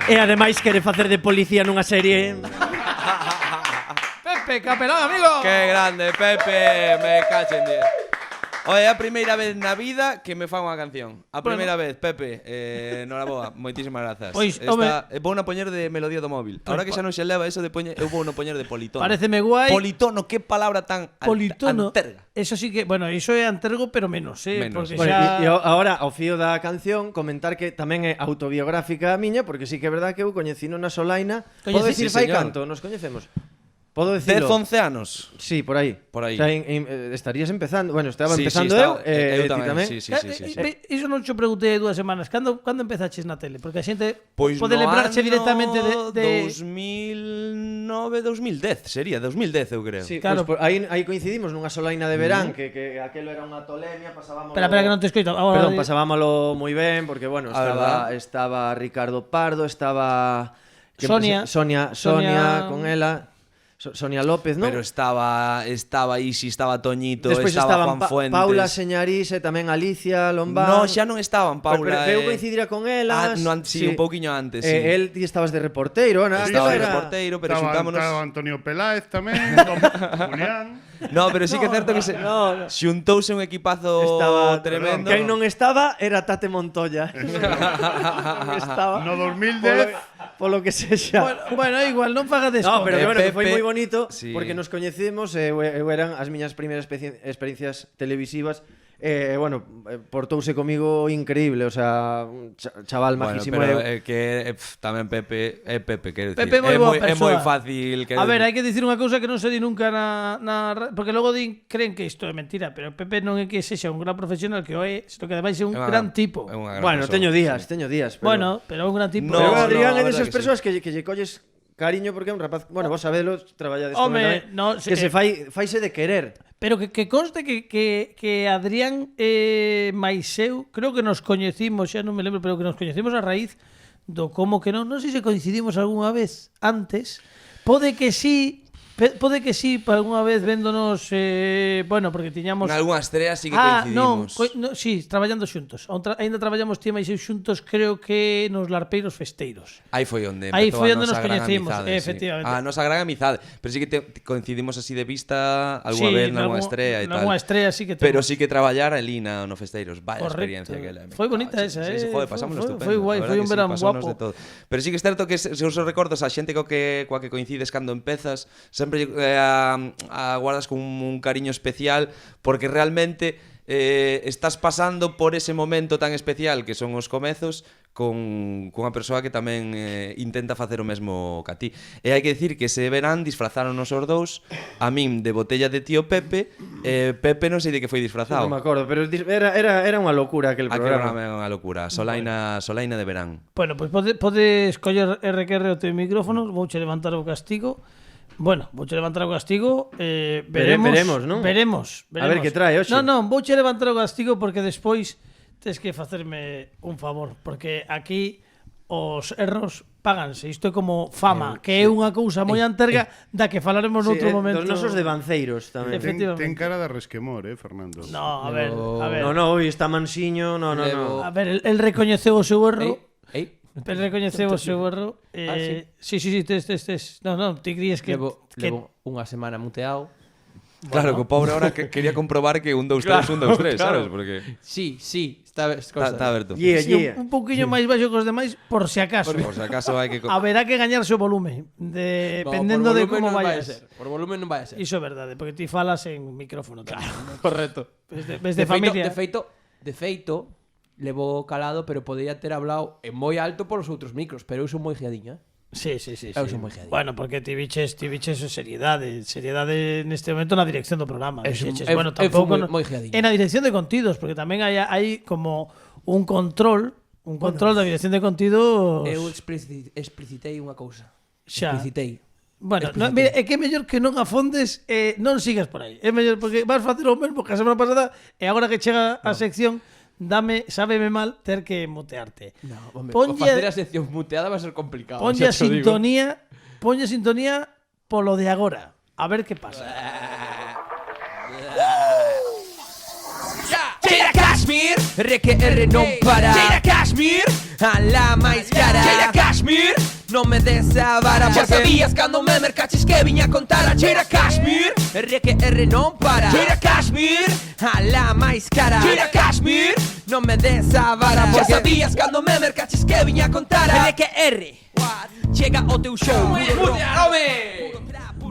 E ademais quere facer de policía nunha serie. Pepe, capelán, amigo. Que grande, Pepe, me cachen 10. Oye, é a primeira vez na vida que me fan unha canción. A primeira vez, Pepe, noraboa, moitísimas grazas. Pois, vou na poñer de melodía do móvil. Ahora que xa non se leva eso de poñer, eu vou na poñer de politono. Pareceme guai. Politono, que palabra tan Politono. anterga. Eso sí que, bueno, iso é antergo, pero menos, Menos. porque Bueno, xa... e agora, ao fío da canción, comentar que tamén é autobiográfica a miña, porque sí que é verdad que eu coñecino na Solaina. Podo Coñeci- decir sí, fai señor. canto, nos coñecemos. Podo 10, decirlo. 11 anos. Sí, por aí. Por aí. O sea, estarías empezando, bueno, estaba Sí, empezando sí, eu, eu ti tamén. tamén. Sí. Iso non xo preguntei 2 semanas. Cando empezaches na tele? Porque a xente Pois pode no lembrarche ano directamente de 2009, 2010, sería 2010, eu creo. Sí, Claro. pues, aí coincidimos nunha solaina de verán, que aquelo era unha tolemia, pasábamos. Espera, que non te escoito. Ahora, Perdón, pasábamolo moi ben porque bueno, estaba Ricardo Pardo, estaba Sonia. Sonia con ela, Sonia López, ¿no? Pero estaba Isi, estaba Toñito, Despois estaba estaban Juan Fuentes. Paula Señaris e tamén Alicia Lombán. No, xa non estaban, Paula. Pero eu coincidira con elas. Sí, un pouquiño antes, sí. El ti estabas de reporteiro, Ana. Estaba de Aquela era- reporteiro, pero Estaba xuntámonos. Antonio Peláez tamén, Julián. No, pero sí que é certo que se xuntouse un equipazo Estaba tremendo. Quen non estaba era Tate Montoya. Non estaba. No 2010. Polo que sexa. bueno, igual, non fagades No, pero que bueno, que foi Pepe, moi bonito sí. porque nos coñecemos, eu eran as miñas primeiras experiencias televisivas. Bueno, portouse comigo increíble, o sea, un chaval majísimo. Pero tamén Pepe, quero dicir. Pepe moi boa é moi persoa. fácil, A ver, hai que dicir unha cousa que non se di nunca porque logo creen que isto é mentira, pero Pepe non é que sexa un gran profesional que o é, sino que ademais é un gran tipo. Bueno, teño días, pero Bueno, pero é un gran tipo. Pero No, Adrián é a desas verdade que persoas que lle colles cariño porque é un rapaz, bueno, vos sabedelo, traballades con Home, él tamén, no, que se faise de querer. Pero que conste que Adrián máis eu, creo que nos coñecimos, xa non me lembro, pero que nos coñecimos a raíz do como que non sei se coincidimos algunha vez antes. Pode que sí, por algunha vez véndonos, bueno, porque tiñamos En algunhas estreas sí que coincidimos. Sí, traballando xuntos. Ainda traballamos ti máis eu xuntos, creo que nos Larpeiros Festeiros. Aí foi onde Aí empezou foi a onde nosa nos gran coñecimos, amizade, efectivamente. A nosa gran amizade. Pero sí que coincidimos así de vista algunha vez nalgunha estrea e tal. Nalgunha estrea sí que Pero temos. sí que traballar ali no Festeiros. Vaya Correcto. experiencia que le. Foi bonita esa, Sí, joder, pasámonos estupendo. foi guai, A verdad foi que un sí, verán pasámonos guapo. de todo. Pero sí que é certo que se os recordos a xente coa que coincides cando empezas, sempre guardas con un cariño especial porque realmente estás pasando por ese momento tan especial que son os comezos cunha persoa que tamén intenta facer o mesmo que a ti. E hai que dicir que ese verán disfrazáronos os dous, a min de botella de tío Pepe, Pepe non sei de que foi disfrazado. Non me acordo, pero era unha locura aquel Aquel programa. programa é unha locura, Solaina de verán. Bueno, pois podes coller RQR o teu micrófono, vouche levantar o castigo. Bueno, vouche levantar o castigo, Veremos, non? Veremos. A ver que trae hoxe. Non, vouche levantar o castigo porque despois tes que facerme un favor, porque aquí os erros páganse. Isto é como fama, que é unha cousa moi anterga da que falaremos noutro momento. Dos nosos devanceiros tamén. Efectivamente. Ten cara de resquemor, Fernando. No, a ver. No, hoy está mansiño, no. A ver, el recoñeceu o seu erro. Ei, El recoñeceu o seu erro. Sí, tes. Non, ti críes que Levo unha semana muteado. claro, que o pobre ahora que quería comprobar que 1, 2, 3, 1, 2, 3, sabes? Porque Sí, está está aberto. Yeah. un pouquiño máis baixo que os demais, por si acaso. Por si acaso hai que... Haberá que gañarse o volume, dependendo de como vayas. Por volumen non vai a ser. Iso é verdade, porque ti falas en micrófono tamén. Correcto. Ves de familia. De feito, levo calado, pero podría ter hablado en moi alto polos outros micros, pero eu son moi giadiño, Sí. Eu son moi giadiño. Bueno, porque ti biches seriedade neste momento na dirección do programa. Bueno, tampouco moi giadiño. en a dirección de contidos, porque tamén hai como un control da dirección de contidos. Eu explicitei unha cousa. Xa. Explicitei. Bueno, mira, é que é mellor que non afondes non sigas por aí. É mellor porque vas facer o mesmo que a semana pasada e agora que chega a sección sábeme mal ter que mutearte. No, home, facer a sección muteada va a ser complicado. Ponlle a sintonía polo de agora. A ver que pasa. Cheira Kashmir, RQR non para. Cheira Kashmir, a la máis cara. Cheira Kashmir, non me des a vara. Xa sabías cando me mercaches que viña a contar a Cheira Kashmir, RQR non para. Cheira Kashmir, a la máis cara. Cheira Kashmir, non me des a vara. Xa sabías cando me mercaches que viña a contar a RQR. Chega o teu show. Mutearome.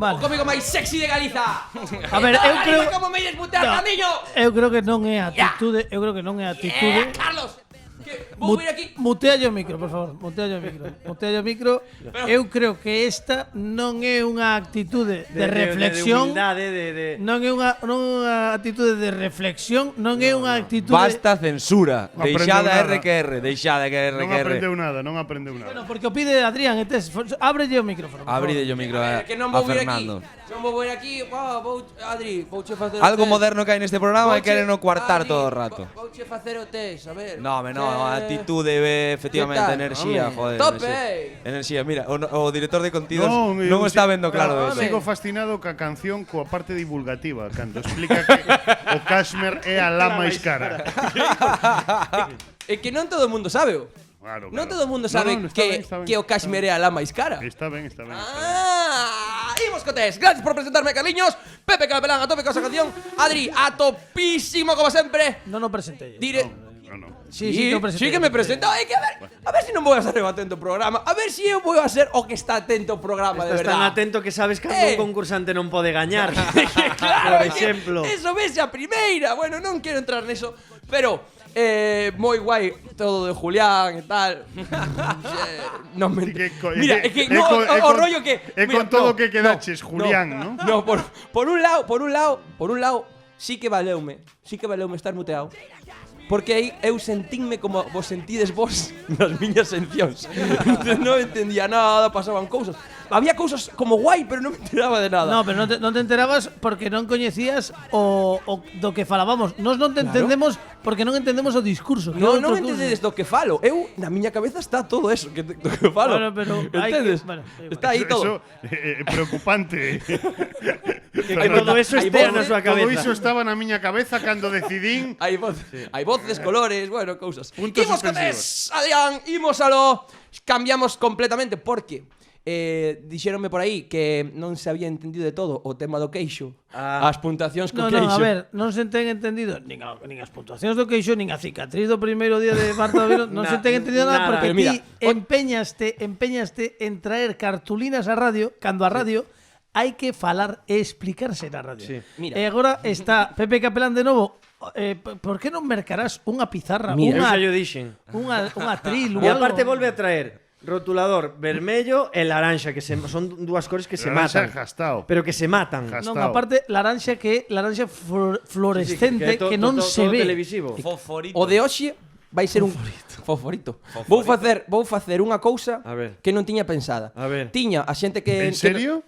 Vale. O cómico máis sexy de Galiza. A ver, eu creo Como me ides mutear, camiño? Eu creo que non é a actitude, Carlos, vou vir aquí. Mutealle o micro, por favor. Mutealle o micro. Eu creo que esta non é unha actitude de reflexión. Non é unha actitude de reflexión, non é unha actitude. Basta censura. No Deixada aprendeu RQR, deixada que RQR. Non aprendeu nada. Bueno, porque o pide Adrián, ábrelle o micrófono. Abride o micro a Que non vou vir aquí. Fernando. Non vou vir aquí. Adri, vouche facer Algo moderno que hai neste programa e queren no coartar todo o rato. Vouche facer o test, a ver. No, actitude, efectivamente, ¿Qué tal? enerxía, Home. joder. Tope. Enerxía, mira, o director de contidos Non non está vendo claro eso. Sigo fascinado ca canción coa parte divulgativa, cando explica que o Kashmir é a la máis cara. É que non todo o mundo sabe. Claro. Non todo o mundo sabe está ben. que o Kashmir é a la máis cara. Está ben. Imos co test. Gracias por presentarme, Carliños. Pepe Calapelán, a tope con esa canción. Adri, a topísimo como sempre. Non o presentei. No. Sí, que me presento. Hai que a ver si non vou a ser atento ao programa. A ver si eu vou a ser o que está atento ao programa de Estás verdade. tan atento que sabes cando un concursante non pode gañar. Claro, por exemplo. Eso ves a primeira. Bueno, non quero entrar neso, pero moi guai todo de Julián e tal. Non me mira, é que no, o rollo que é con todo que quedaches, Julián, ¿no? No, por un lado, sí que valeume estar muteado. Porque aí eu sentínme como vos sentides vos nas miñas seccións. Non entendía nada, pasaban cousas. Había cousas como guai, pero non me enteraba de nada. No, pero non te enterabas porque non coñecías o do que falábamos. Nós non te entendemos porque non entendemos o discurso. Non entendedes do que falo. Eu, na miña cabeza está todo eso do que falo. Bueno, pero entendes? Está aí todo. Eso preocupante. Que todo eso estea na súa cabeza. Todo iso estaba na miña cabeza cando decidín. Hai voces, colores, bueno, cousas. Puntos Imos con tes, Adrián, imos aló. Cambiamos completamente porque dixéronme por aí que non se había entendido de todo o tema do queixo. As puntuacións co queixo. A ver, non se ten entendido nin as puntuacións do queixo, nin a cicatriz do primeiro día de Marta Overo. Non se ten entendido nada porque ti empeñaste en traer cartulinas á radio, cando a radio hai que falar e explicarse na radio. Sí. Mira. E agora está Pepe Capelán de novo. Por que non mercarás unha pizarra, Eu unha xa yo dixen. unha atril, E aparte volve a traer rotulador vermello e laranxa, que son dúas cores que se Laranxa matan. gastao. Pero que se matan. Gastao. Non, aparte laranxa que laranxa fluorescente que non se ve. Televisivo. Fosforito. O de hoxe vai ser un Fosforito. Vou facer unha cousa A ver. que non tiña pensada. A ver. Tiña a xente que En serio?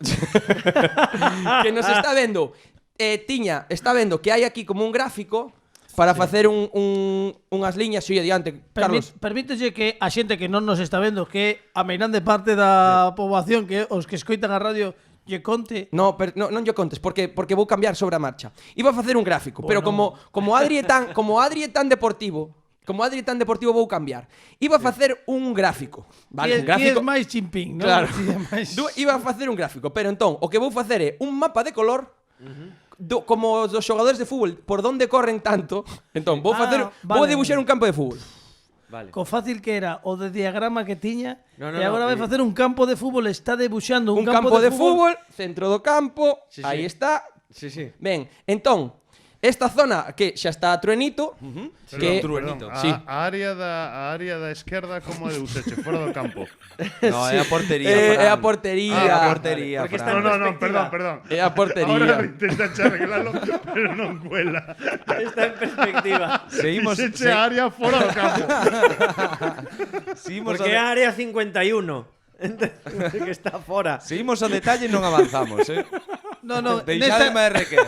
que nos está vendo. Está vendo que hai aquí como un gráfico para facer unhas liñas e adiante, Carlos. Permítese que a xente que non nos está vendo, que a meirande parte da poboación, que os que escoitan a radio lle conte. No, non lle contes porque vou cambiar sobre a marcha. Iba a facer un gráfico, pero como Adri é tan deportivo, vou cambiar. Iba a facer un gráfico, vale? Un Qui gráfico. é máis chimpín, non? Claro. Qui é máis- Iba a facer un gráfico, pero entón o que vou facer é un mapa de color como os dos xogadores de fútbol, por onde corren tanto. Entón, vou vale. debuxar un campo de fútbol. Vale. Co fácil que era o de diagrama que tiña, No, e agora vai facer un campo de fútbol, está debuxando Un campo de fútbol, centro do campo, Sí, sí. aí está. Sí, sí. Ben, entón, esta zona que xa está truenito, que Perdón, Truenito. a, Sí. a área da esquerda como é de Useche, fora do campo. No, é a portería. é a Fran. portería. É a portería, Porque Fran. está- No, perdón. É a portería. Ahora intenta arreglarlo, pero non cuela. Está en perspectiva. Seguimos, Useche a área fora do campo. seguimos, Porque é a área 51. Que está fora. seguimos ao detalle e non avanzamos, No, Deixademe de requer.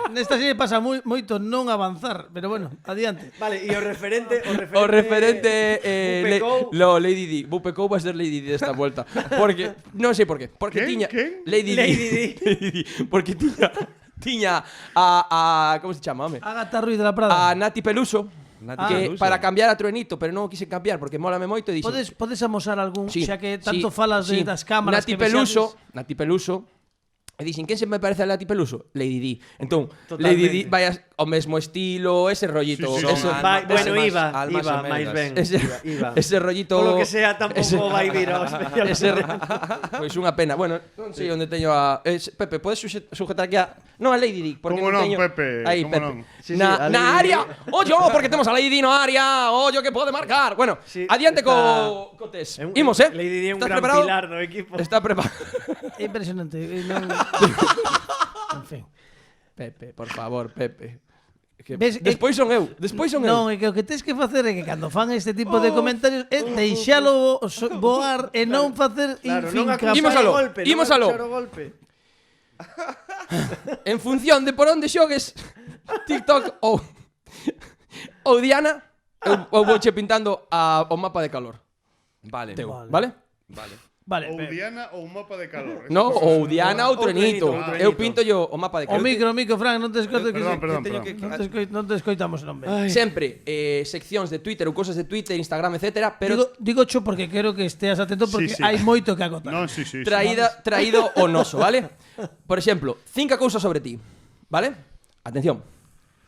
Nesta serie pasa moito non avanzar, pero bueno, adiante. Vale, e o referente O referente Bupecou. Lady Di. Bupecou va a ser Lady Di desta vuelta. Porque non sei por qué. Porque ¿Quién? tiña ¿Quién? Lady Di. Lady Di. Porque tiña a como se chama, home? Agatha Ruiz de la Prada. A Nati Peluso. Nati Que Peluso. para cambiar a Truenito, pero non o quise cambiar porque mólame moito e dixen. Podes amosar algún, Sí, xa que tanto sí, falas sí. das cámaras Nati que Peluso. E dixen, quen se me parece a Nati Peluso? Lady Di. Entón, Totalmente. Lady Di vai ao mesmo estilo, ese rollito. Sí, sí, ese, son Vai, almas- bueno, almas iba gemelas. máis ben. ese, Iba. ese rollito. Polo que sea, tampouco vai vir ao especial. Pois unha pena. Bueno, non sei onde teño a Pepe, podes sujetar aquí a non a Lady Di, porque Como non non, teño Pepe, aí, como Pepe. non. Sí, sí, Na a Lady Di. área. Ollo, porque temos a Lady Di no área. Ollo que pode marcar. Bueno, Sí, adiante está- co test. É un- Imos, Lady Di é un Estás gran preparado? pilar do equipo. Está preparado. É impresionante. En fin. Pepe, por favor, Pepe. Que Ves, despois son eu. Non, é que o que tens que facer é que cando fan este tipo de comentarios é deixalo voar e non facer Claro, non finca. Imos acusar aló, o golpe, imos non aló. acusar o golpe. En función de por onde xogues TikTok ou Diana, eu vouche pintando o mapa de calor. Vale. Teu, Vale. vale? Vale, Ou Diana ou mapa de calor. No, ou Diana ou Truenito. Truenito. Eu pinto yo o mapa de o calor. micro, Fran, non te escoito que Perdón. non te escoitamos non ben. Sempre seccións de Twitter ou cosas de Twitter, Instagram, etcétera, pero Digo cho porque quero que esteas atento porque Sí. hai moito que acotar. Non, sí. traído o noso, vale? Por exemplo, 5 cousas sobre ti, vale? Atención.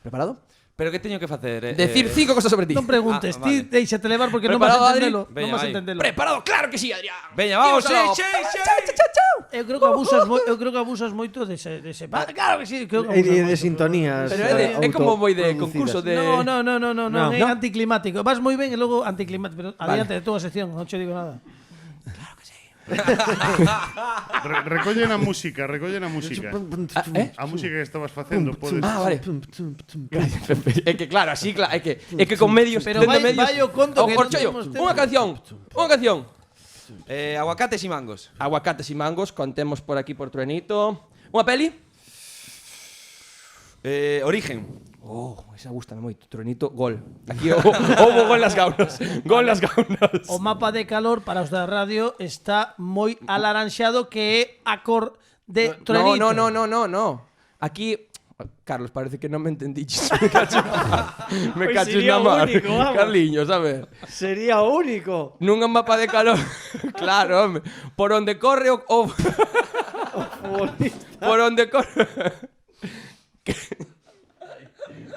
Preparado? Pero que teño que facer? Decir 5 cosas sobre ti. Non preguntes, vale. ti deixate levar porque non vas Preparado, a Adri? entendelo. Non Veña, vas a vai. entendelo. Preparado, claro que sí, Adrián. Veña, vamos, Imos aló. chau. Eu creo que abusas moito dese claro que sí, creo que E abusas de moito. sintonías. Pero é como moi de concurso de No, No. é anticlimático. Vas moi ben e logo anticlimático, pero adiante de toda a sección, non che digo nada. Recollen a música. A música que estabas facendo, podes. vale. Gracias, Pepe. É que claro, así, é que con medios, Pero tendo medios. vai o conto que non Orchollo, temos tempo. unha canción. Aguacates e mangos. Aguacates e mangos, contemos por aquí por Truenito. Unha peli? Origen. Esa gustame moito. Truenito, gol. Aquí houbo gol nas gaunas. Gol nas gaunas. O mapa de calor para os da radio está moi alaranxado, que é a cor de Truenito. No. Aquí Carlos, parece que non me entendiches. Me Pois caches sería na mar. único, vamos. Carliños, a ver. Sería o único. Nunha mapa de calor. Claro, home. Por onde corre o por onde corre.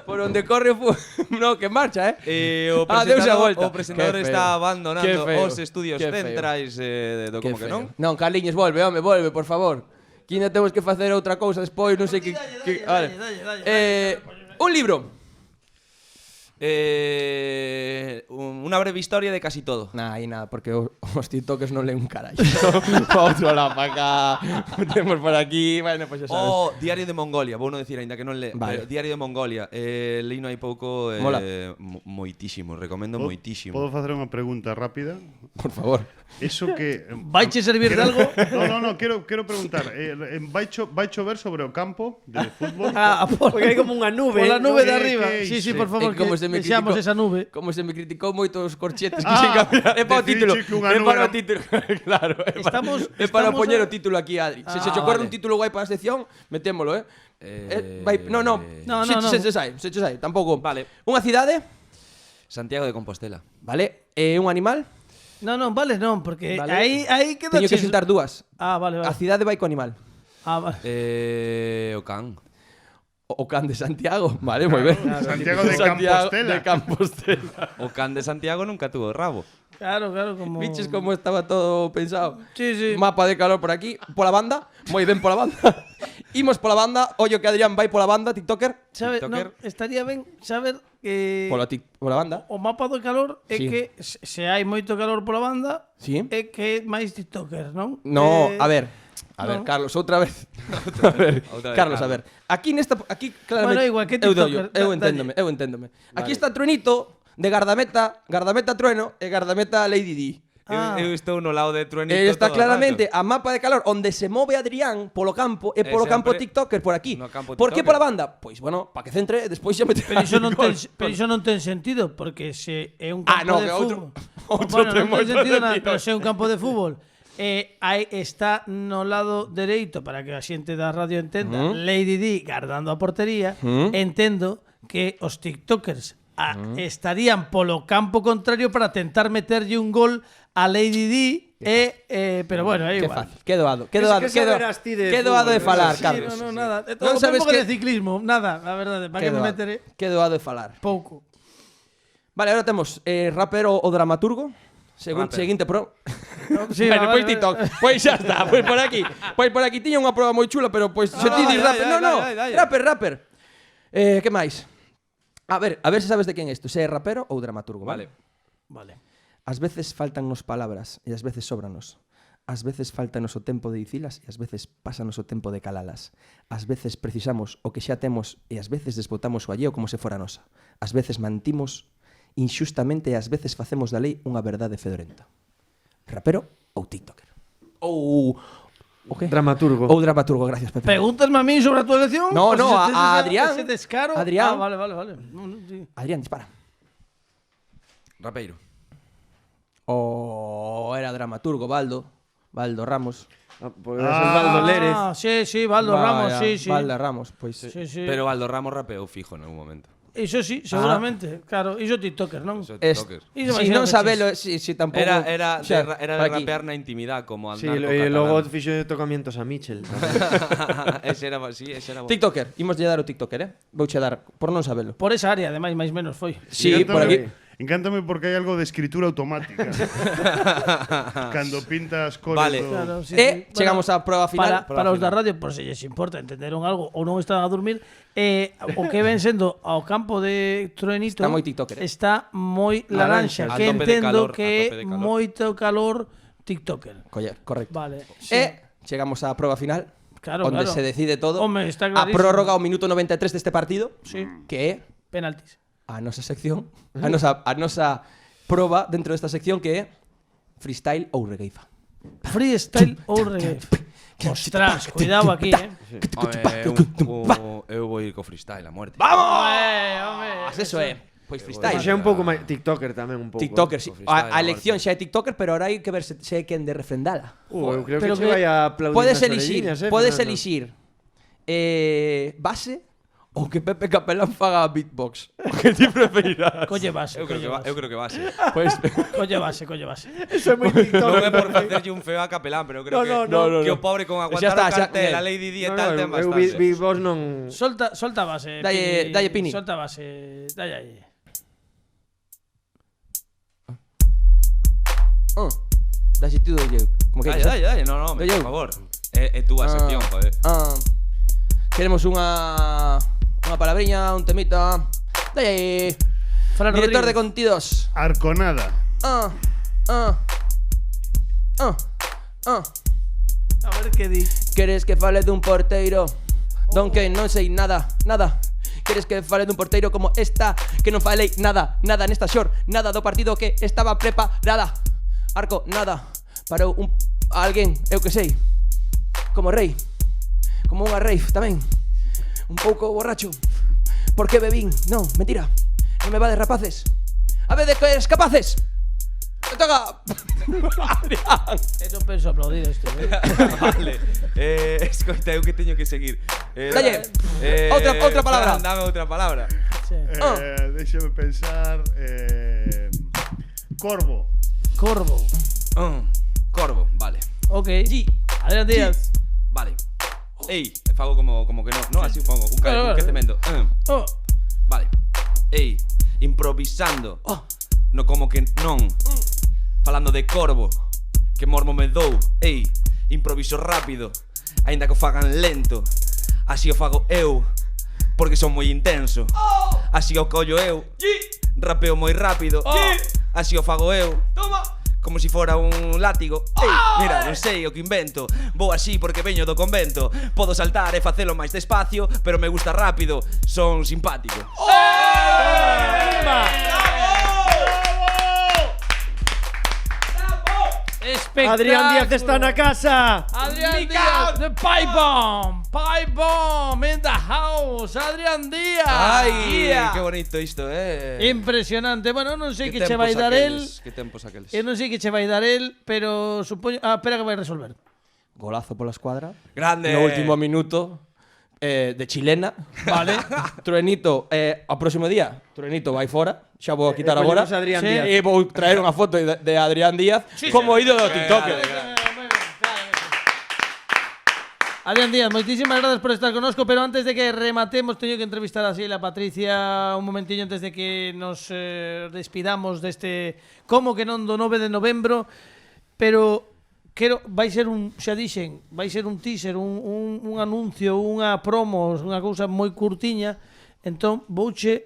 Por onde corre o no, que marcha, O deuse a volta. O presentador Que feo. está Que abandonando feo. os estudios Que feo. centrais do como que non. Non, Carliños, volve, por favor. Que ainda temos que facer outra cousa despois, non sei que... Vale. Un libro. Una breve historia de casi todo. Nah, aí nada, porque os tiktokers non leen un carallo. Outro lado para acá. Temos por aquí, bueno, pois xa sabes. Diario de Mongolia, vou non decir aínda que non le. Vale. Diario de Mongolia, leino hai pouco, Mola. moitísimo, recomendo moitísimo. Podo facer unha pregunta rápida? Por favor. Eso que Vaiche servir de algo? No, quero preguntar. Vai chover sobre o campo de fútbol? Porque hai como unha nube. Pola nube de ¿Qué- arriba. qué Sí, hice? por favor, Como que se me vexamos criticou- esa nube. Como se me criticou moito os corchetes que Ah, sin cambiar. É para o título. deciche que unha É nube para o era- título. Claro. É para Estamos poñer a- o título aquí, Adri. Se che ocorre un título guai para a sección, metémolo, No. No. Se che sai. Tampouco. Vale. Unha cidade, Santiago de Compostela. vale? Un animal, No, vale, non, porque Vale. aí queda teño que xuntar dúas. Vale. A cidade vai co animal. Vale. O can. O can de Santiago, vale, moi ben. Santiago de Compostela. De Compostela. O can de Santiago nunca tuvo rabo. Claro, como... Viches como estaba todo pensado. Sí. Mapa de calor por aquí, pola banda, moi ben pola banda. Imos pola banda, ollo que Adrián vai pola banda, tiktoker. Sabe, TikToker. estaría ben saber que Pola banda. o mapa do calor é Sí. que se hai moito calor pola banda Sí. é que é máis tiktoker, non? No, a ver, no. Carlos, outra vez. A ver, Outra vez, Carlos, a ver. Aquí claramente. Bueno, igual, que eu tiktoker, eu enténdome. Aquí está Truenito de Gardameta Trueno e Gardameta Lady Di. Eu estou no lado de Truenito Está todo o claramente rato. a mapa de calor onde se move Adrián polo campo e polo sempre campo tiktoker por aquí. no campo Por que tiktoker. pola banda? Pois bueno, para que centre, despois xa mete. Pero iso non ten sentido, porque se é un campo no, de que fútbol. outro Bueno, ten non moito ten sentido nada, sentido. pero se é un campo de fútbol está no lado dereito para que a xente da radio entenda, Lady Di guardando a portería, entendo que os tiktokers estarían polo campo contrario para tentar meterlle un gol a Lady Di pero bueno, é Que igual. fácil, que doado. Que saberás ti de Que doado de fútbol, falar, Sí, Carlos. no, nada. Non sabes Tampouco de que ciclismo, nada, a verdade, para que me meteré Que doado de falar. pouco. Vale, ahora temos rapero o dramaturgo. Rapper. Seguinte pro. Sí, Bueno, vale, pois TikTok. Pois xa está, pois por aquí. Pois por aquí tiña unha proba moi chula, pero pois se ti dis rapper, no. Rapper. Que máis? A ver se sabes de quen é isto, se é rapero ou dramaturgo, vale? Vale. Ás veces faltannos palabras e ás veces sóbranos. Ás veces faltanos o tempo de dicilas e ás veces pásanos o tempo de calalas. Ás veces precisamos o que xa temos e ás veces desbotamos o alleo como se fora nosa. Ás veces mantimos inxustamente e ás veces facemos da lei unha verdade fedorenta. Rapero ou tiktoker? Ou... O que? Dramaturgo. Ou dramaturgo, gracias, Pepe. Pregúntasme a mí sobre a tua elección? No, Pues no, ese- a ese- Adrián. Ese descaro. Adrián. Vale. No, sí. Adrián, dispara. Rapeiro. O era dramaturgo, Baldo Ramos. Porque es Osvaldo Lérez. Sí, Baldo Ramos, Vaya, sí. Baldo Ramos, pois Sí. Pero Aldo Ramos rapeou fijo en algún momento. Iso sí, seguramente. Claro, iso tiktoker, non? Eso Es, TikToker. Iso si máis non xa sabelo, veches. si tampouco. Era xa, de para aquí. rapear na intimidad como Sí, andar e logo fixo tocamientos a Mitchell. ese era bo. TikToker, imoslle dar o TikToker, Vouche dar, por non sabelo. Por esa área, ademais, máis menos foi. Sí, por aquí. Encántame porque hai algo de escritura automática. Cando pintas cores Vale. Claro, sí, E sí. chegamos á proba final. Para os da radio, por se lles importa, entenderon algo ou non están a dormir, o que ven sendo ao campo de Truenito Está moi tiktoker, está moi laranxa, A que tope de entendo calor, que a é tope de calor. moito calor tiktoker. Coller, correcto. Vale. Sí. E chegamos á proba final. Claro, onde claro. se decide todo. Home, está a clarísimo. prórroga ao minuto 93 deste partido, Sí. que é Penaltis. a nosa sección, a nosa proba dentro desta sección que é freestyle ou regueifa. Freestyle ou reggae. Ostras, cuidado aquí, Eu vou ir co freestyle a muerte. Vamos, eso é. Pois freestyle. Xa é un pouco máis TikToker tamén un pouco. TikToker, sí. freestyle, A elección xa é TikToker, pero ahora hai que ver se é quen de refrendala. Eu creo Pero que se que vai a aplaudir Podes nas elixir, orelliñas, podes Fernando. elixir base ou que Pepe Capelán faga beatbox. O que ti preferirás? Colle base, Eu creo que va a ser. Pois colle base. Eso é moi Non TikToker. é por facerlle un feo a Capelán, pero creo No, que o pobre con Xa aguantar está, o xa- cartel, a Lady Di e No, tal, ten eu bastante. Big Boss non... Solta base. Dalle, Pini. Solta base. Dalle aí. Daxe tú, como que Dalle, no, Yo. por favor. É túa sección, joder. Queremos unha palabriña, un temita. Dai aí. Fran Director Rodríguez. de contidos. Arconada. A ver que di. Queres que fale dun porteiro? Don que non sei nada. Queres que fale dun porteiro como esta? Que non falei nada nesta short. Nada do partido que estaba preparada. Arco, nada. Parou alguén, eu que sei. Como rei. Como unha rave tamén. Un pouco borracho. Por que bebín? Non, mentira. Non me vades, rapaces. A ver de que eres capaces. Me toca. Adrián. Non penso aplaudir isto, Vale. Escoita, eu que teño que seguir. Dalle. Outra palabra. Dame outra palabra. Sí. Déxame pensar. Corvo. Corvo. Corvo, vale. Ok. Adrián Díaz. Vale. Ei, fago como que no, así pongo un quecemento. Oh. Vale. Ei, improvisando. No como que non. Falando de corvo, que mormo me dou. Ei, improviso rápido, aínda que o fagan lento. Así o fago eu, porque son moi intenso. Así o collo eu, rapeo moi rápido. Así o fago eu. Como si fora un látigo. Ei, mira, non sei o que invento. Vou así porque veño do convento. Podo saltar e facelo máis despacio, pero me gusta rápido. Son simpático. Espectáculo. Adrián Díaz está na casa. Adrián Díaz, the pipe bomb in the house. Adrián Díaz. Ai, Yeah. que bonito isto, Impresionante. Bueno, non sei que che vai dar el. Que tempos aqueles. Eu non sei que che vai dar el, pero supoño... espera que vai resolver. Golazo pola escuadra. Grande. No último minuto. De chilena, vale. Truenito, ao próximo día, Truenito vai fora. Xa vou a quitar agora. Ponemos a Adrián Sí. Díaz. E vou traer unha foto de Adrián Díaz como ídolo do TikTok. Adrián Díaz, moitísimas gracias por estar connosco, pero antes de que rematemos teño que entrevistar a Sheila Patricia un momentiño antes de que nos despidamos deste como que non do 9 de novembro, pero vai ser un, xa dixen, vai ser un teaser, un anuncio, unha promo, unha cousa moi curtiña. Entón, vouche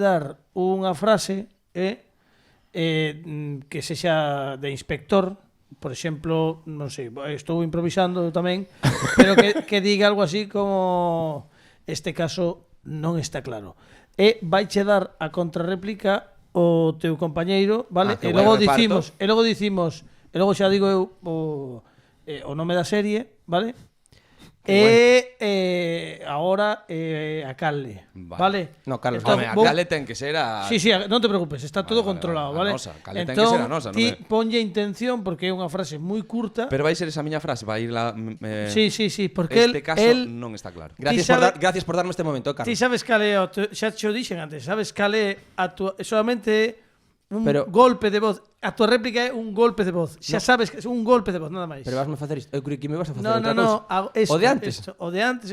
dar unha frase que sexa de inspector, por exemplo, non sei, estou improvisando tamén, pero que diga algo así como este caso non está claro. E vaiche dar a contrarréplica o teu compañeiro, vale? Que E logo buen reparto. dicimos, e logo xa digo eu o nome da serie, vale? E agora a Calle, vale? No, Carlos, Entón, Home, a vou- Cale ten que ser a... Sí, non te preocupes, está todo controlado, a vale? nosa, Calle ten que ser a nosa, non ti é? ponlle intención porque é unha frase moi curta. Pero vai ser esa miña frase, vai ir la... Sí, porque este caso el non está claro. Gracias por darme este momento, ti Carlos. sabes cale, xa te o dixen antes, sabes cale solamente un Pero- golpe de voz. A tua réplica é un golpe de voz. Xa sabes que é un golpe de voz, nada máis. Pero vasme facer isto. Eu creo que me vas a facer No, outra no, cousa. esto, O de antes. o de antes,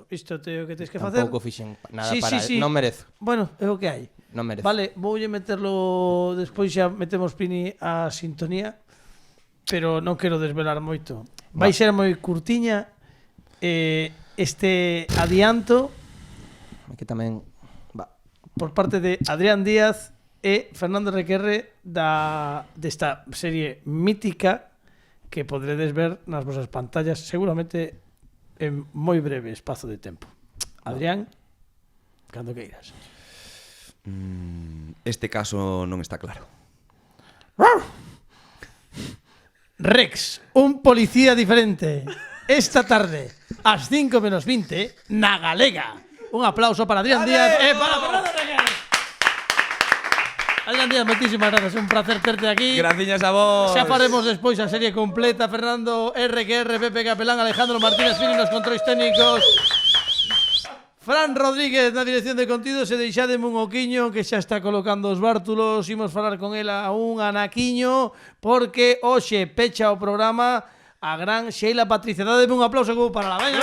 isto te o que tens que facer. Tampouco fixen nada Sí, para... sí, sí. Non merezo. Bueno, é o que hai. Non merezo. Vale, voulle meterlo despois xa metemos Pini a sintonía, pero non quero desvelar moito. Vai ser moi curtiña este adianto Que tamén... Va. por parte de Adrián Díaz e Fernando Requerre desta serie mítica que podredes ver nas vosas pantallas seguramente en moi breve espazo de tempo. Adrián, cando queiras. Este caso non está claro. Rex, un policía diferente. Esta tarde, ás 5 menos 20, na Galega. Un aplauso para Adrián Díaz e para Fernando Requerre. Adrián Díaz, moitísimas gracias, un placer terte aquí. Graciñas a vos. Xa faremos despois a serie completa. Fernando RQR, Pepe Capelán, Alejandro Martínez Fini nos controis técnicos, Fran Rodríguez na dirección de contidos e deixademe un oquiño que xa está colocando os bártulos. Imos falar con ela a un anaquiño porque hoxe pecha o programa a gran Sheila Patricia. Dádeme un aplauso como para la veña.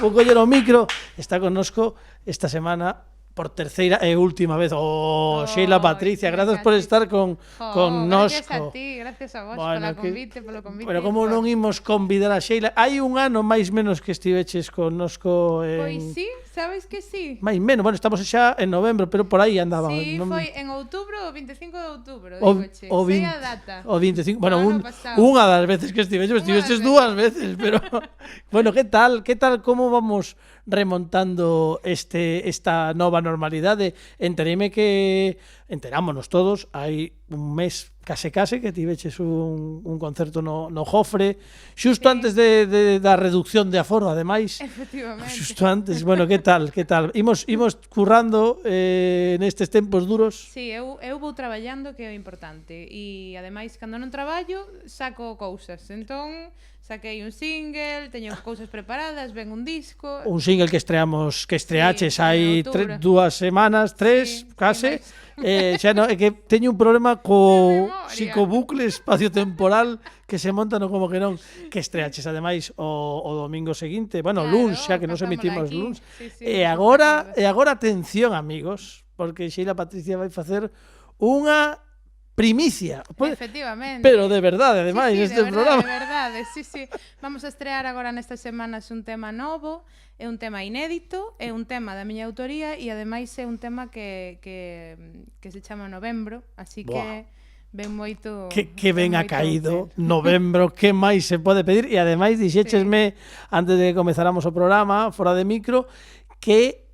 Vou coller o micro. Está connosco esta semana por terceira e última vez. Sheila Patricia, gracias por estar con Gracias nosco. a ti, gracias a vos Bueno, polo convite. Pero como non imos convidar a Sheila, hai un ano máis menos que estiveches connosco Pois sí, sabes que sí. máis menos, bueno, estamos xa en novembro, pero por aí andaba. Sí, non? foi en outubro, o 25 de outubro, O digoche. o Sei 20 a data. o 25, bueno, O ano pasado. unha das veces que estiveches dúas veces, pero bueno, que tal, como vamos remontando esta nova normalidade? Enterámonos todos, hai un mes case que tiveches un concerto no Jofre, xusto antes da reducción de aforo, ademais. Efectivamente. Xusto antes, bueno, que tal? Imos currando nestes tempos duros. Sí, eu vou traballando, que é o importante. E, ademais, cando non traballo, saco cousas. Entón, saquei un single, teño cousas preparadas, ven un disco. Un single que estreaches Sí, hai en outubro. 2 semanas, 3, Sí, case. máis. Xa no, é que teño un problema memoria. co bucle espacio-temporal que se monta no como que non, que estreaches ademais o domingo seguinte, bueno, Claro, luns, xa que nos facémolo emitimos aquí. luns. Sí, sí, E agora atención, amigos, porque Sheila Patricia vai facer unha primicia. Efectivamente. Pero de verdade, ademais, sí, este de verdade, programa. De verdade, sí. Vamos a estrear agora nestas semanas un tema novo, é un tema inédito, é un tema da miña autoría e ademais é un tema que se chama Novembro, así que ven moito... Que ben ha moito caído útil. novembro, que máis se pode pedir? E ademais dixéchesme antes de que comezáramos o programa, fora de micro, que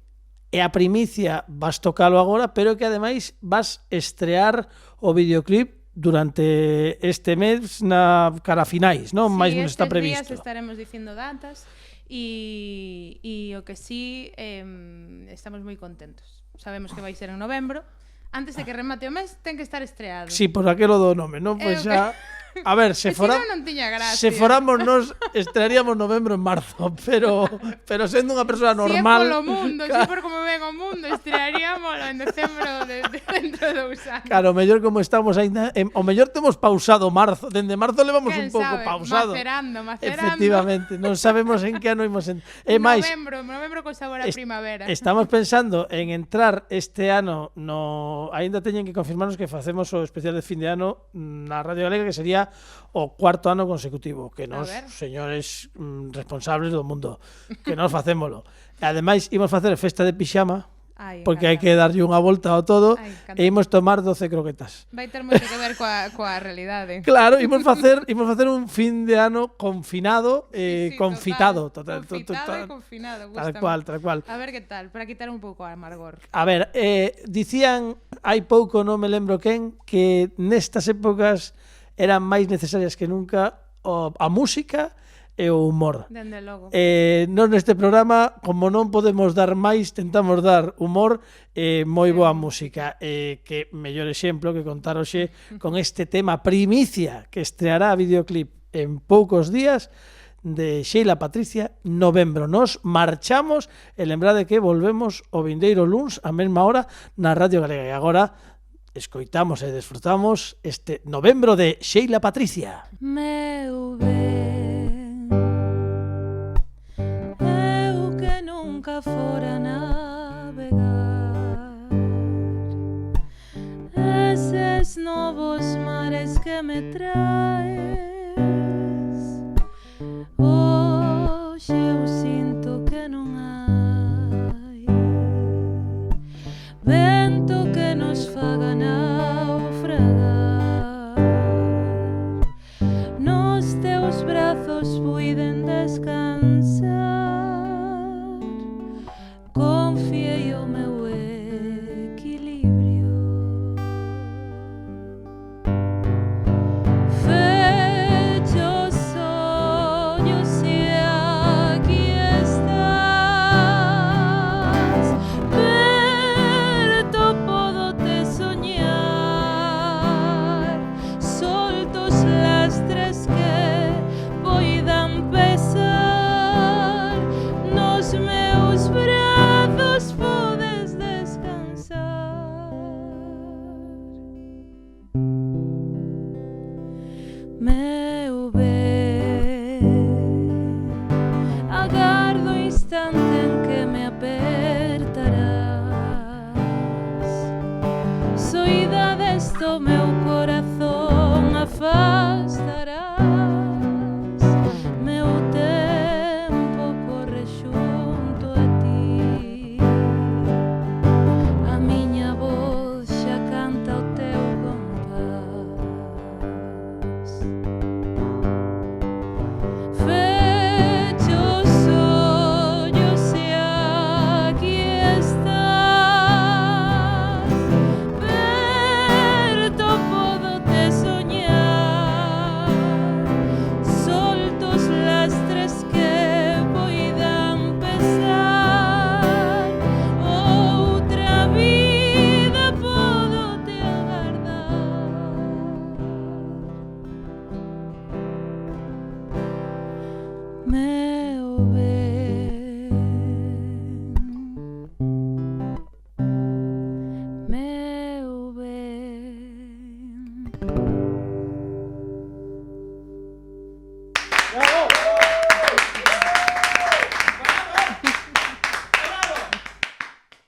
é a primicia, vas tocalo agora, pero que ademais vas estrear o videoclip durante este mes na cara finais, non? Máis menos está previsto. Sí, estes días estaremos dicindo datas e o que sí, estamos moi contentos. Sabemos que vai ser en novembro. Antes de que remate o mes, ten que estar estreado. Sí, por aquelo do nome, non? Pois xa... A ver, se non tiña gracia. Se foramos nos estrearíamos novembro en marzo, pero sendo unha persoa normal... Si é polo mundo, si por como ven o mundo, estrearíamoslo en decembro dentro de 2 anos. Claro, o mellor como estamos aínda, o mellor temos pausado marzo, dende marzo levamos un pouco sabe? pausado. Macerando. Efectivamente, non sabemos en que ano imos máis, novembro con sabor a primavera. Estamos pensando en entrar este ano aínda teñen que confirmarnos que facemos o especial de fin de ano na Radio Galega, que sería o 4º ano consecutivo, que nos, señores responsables do mundo, que nos facémolo. E ademais imos facer festa de pixama, porque hai que darlle unha volta ao todo, e imos tomar 12 croquetas. Vai ter moito que ver coa realidade. Claro, imos facer un fin de ano confinado, confitado. Confitado e confinado, tal cual. A ver que tal, para quitar un pouco o amargor. A ver, dicían hai pouco, non me lembro quen, que nestas épocas eran máis necesarias que nunca a música e o humor. Dende logo. Non neste programa, como non podemos dar máis, tentamos dar humor e moi boa música. Que mellor exemplo que contar hoxe con este tema primicia que estreará videoclip en poucos días de Sheila Patricia, Novembro. Nos marchamos e lembrade que volvemos o vindeiro luns á mesma hora na Radio Galega. E agora escoitamos e desfrutamos este Novembro de Sheila Patricia. Meu ben, eu que nunca fora navegar eses novos mares que me traes, hoxe eu sinto que non hai vento que nos faga naufragar, nos teus brazos puiden descansar, confiei o meu equilibrio, fecho os ollos e aquí estás, perto podo te soñar, soltos lastres que poidan pesar, nos meus brazos podes descansar. Meu ben, agardo o instante en que me apertarás meu ben, meu ben. Bravo!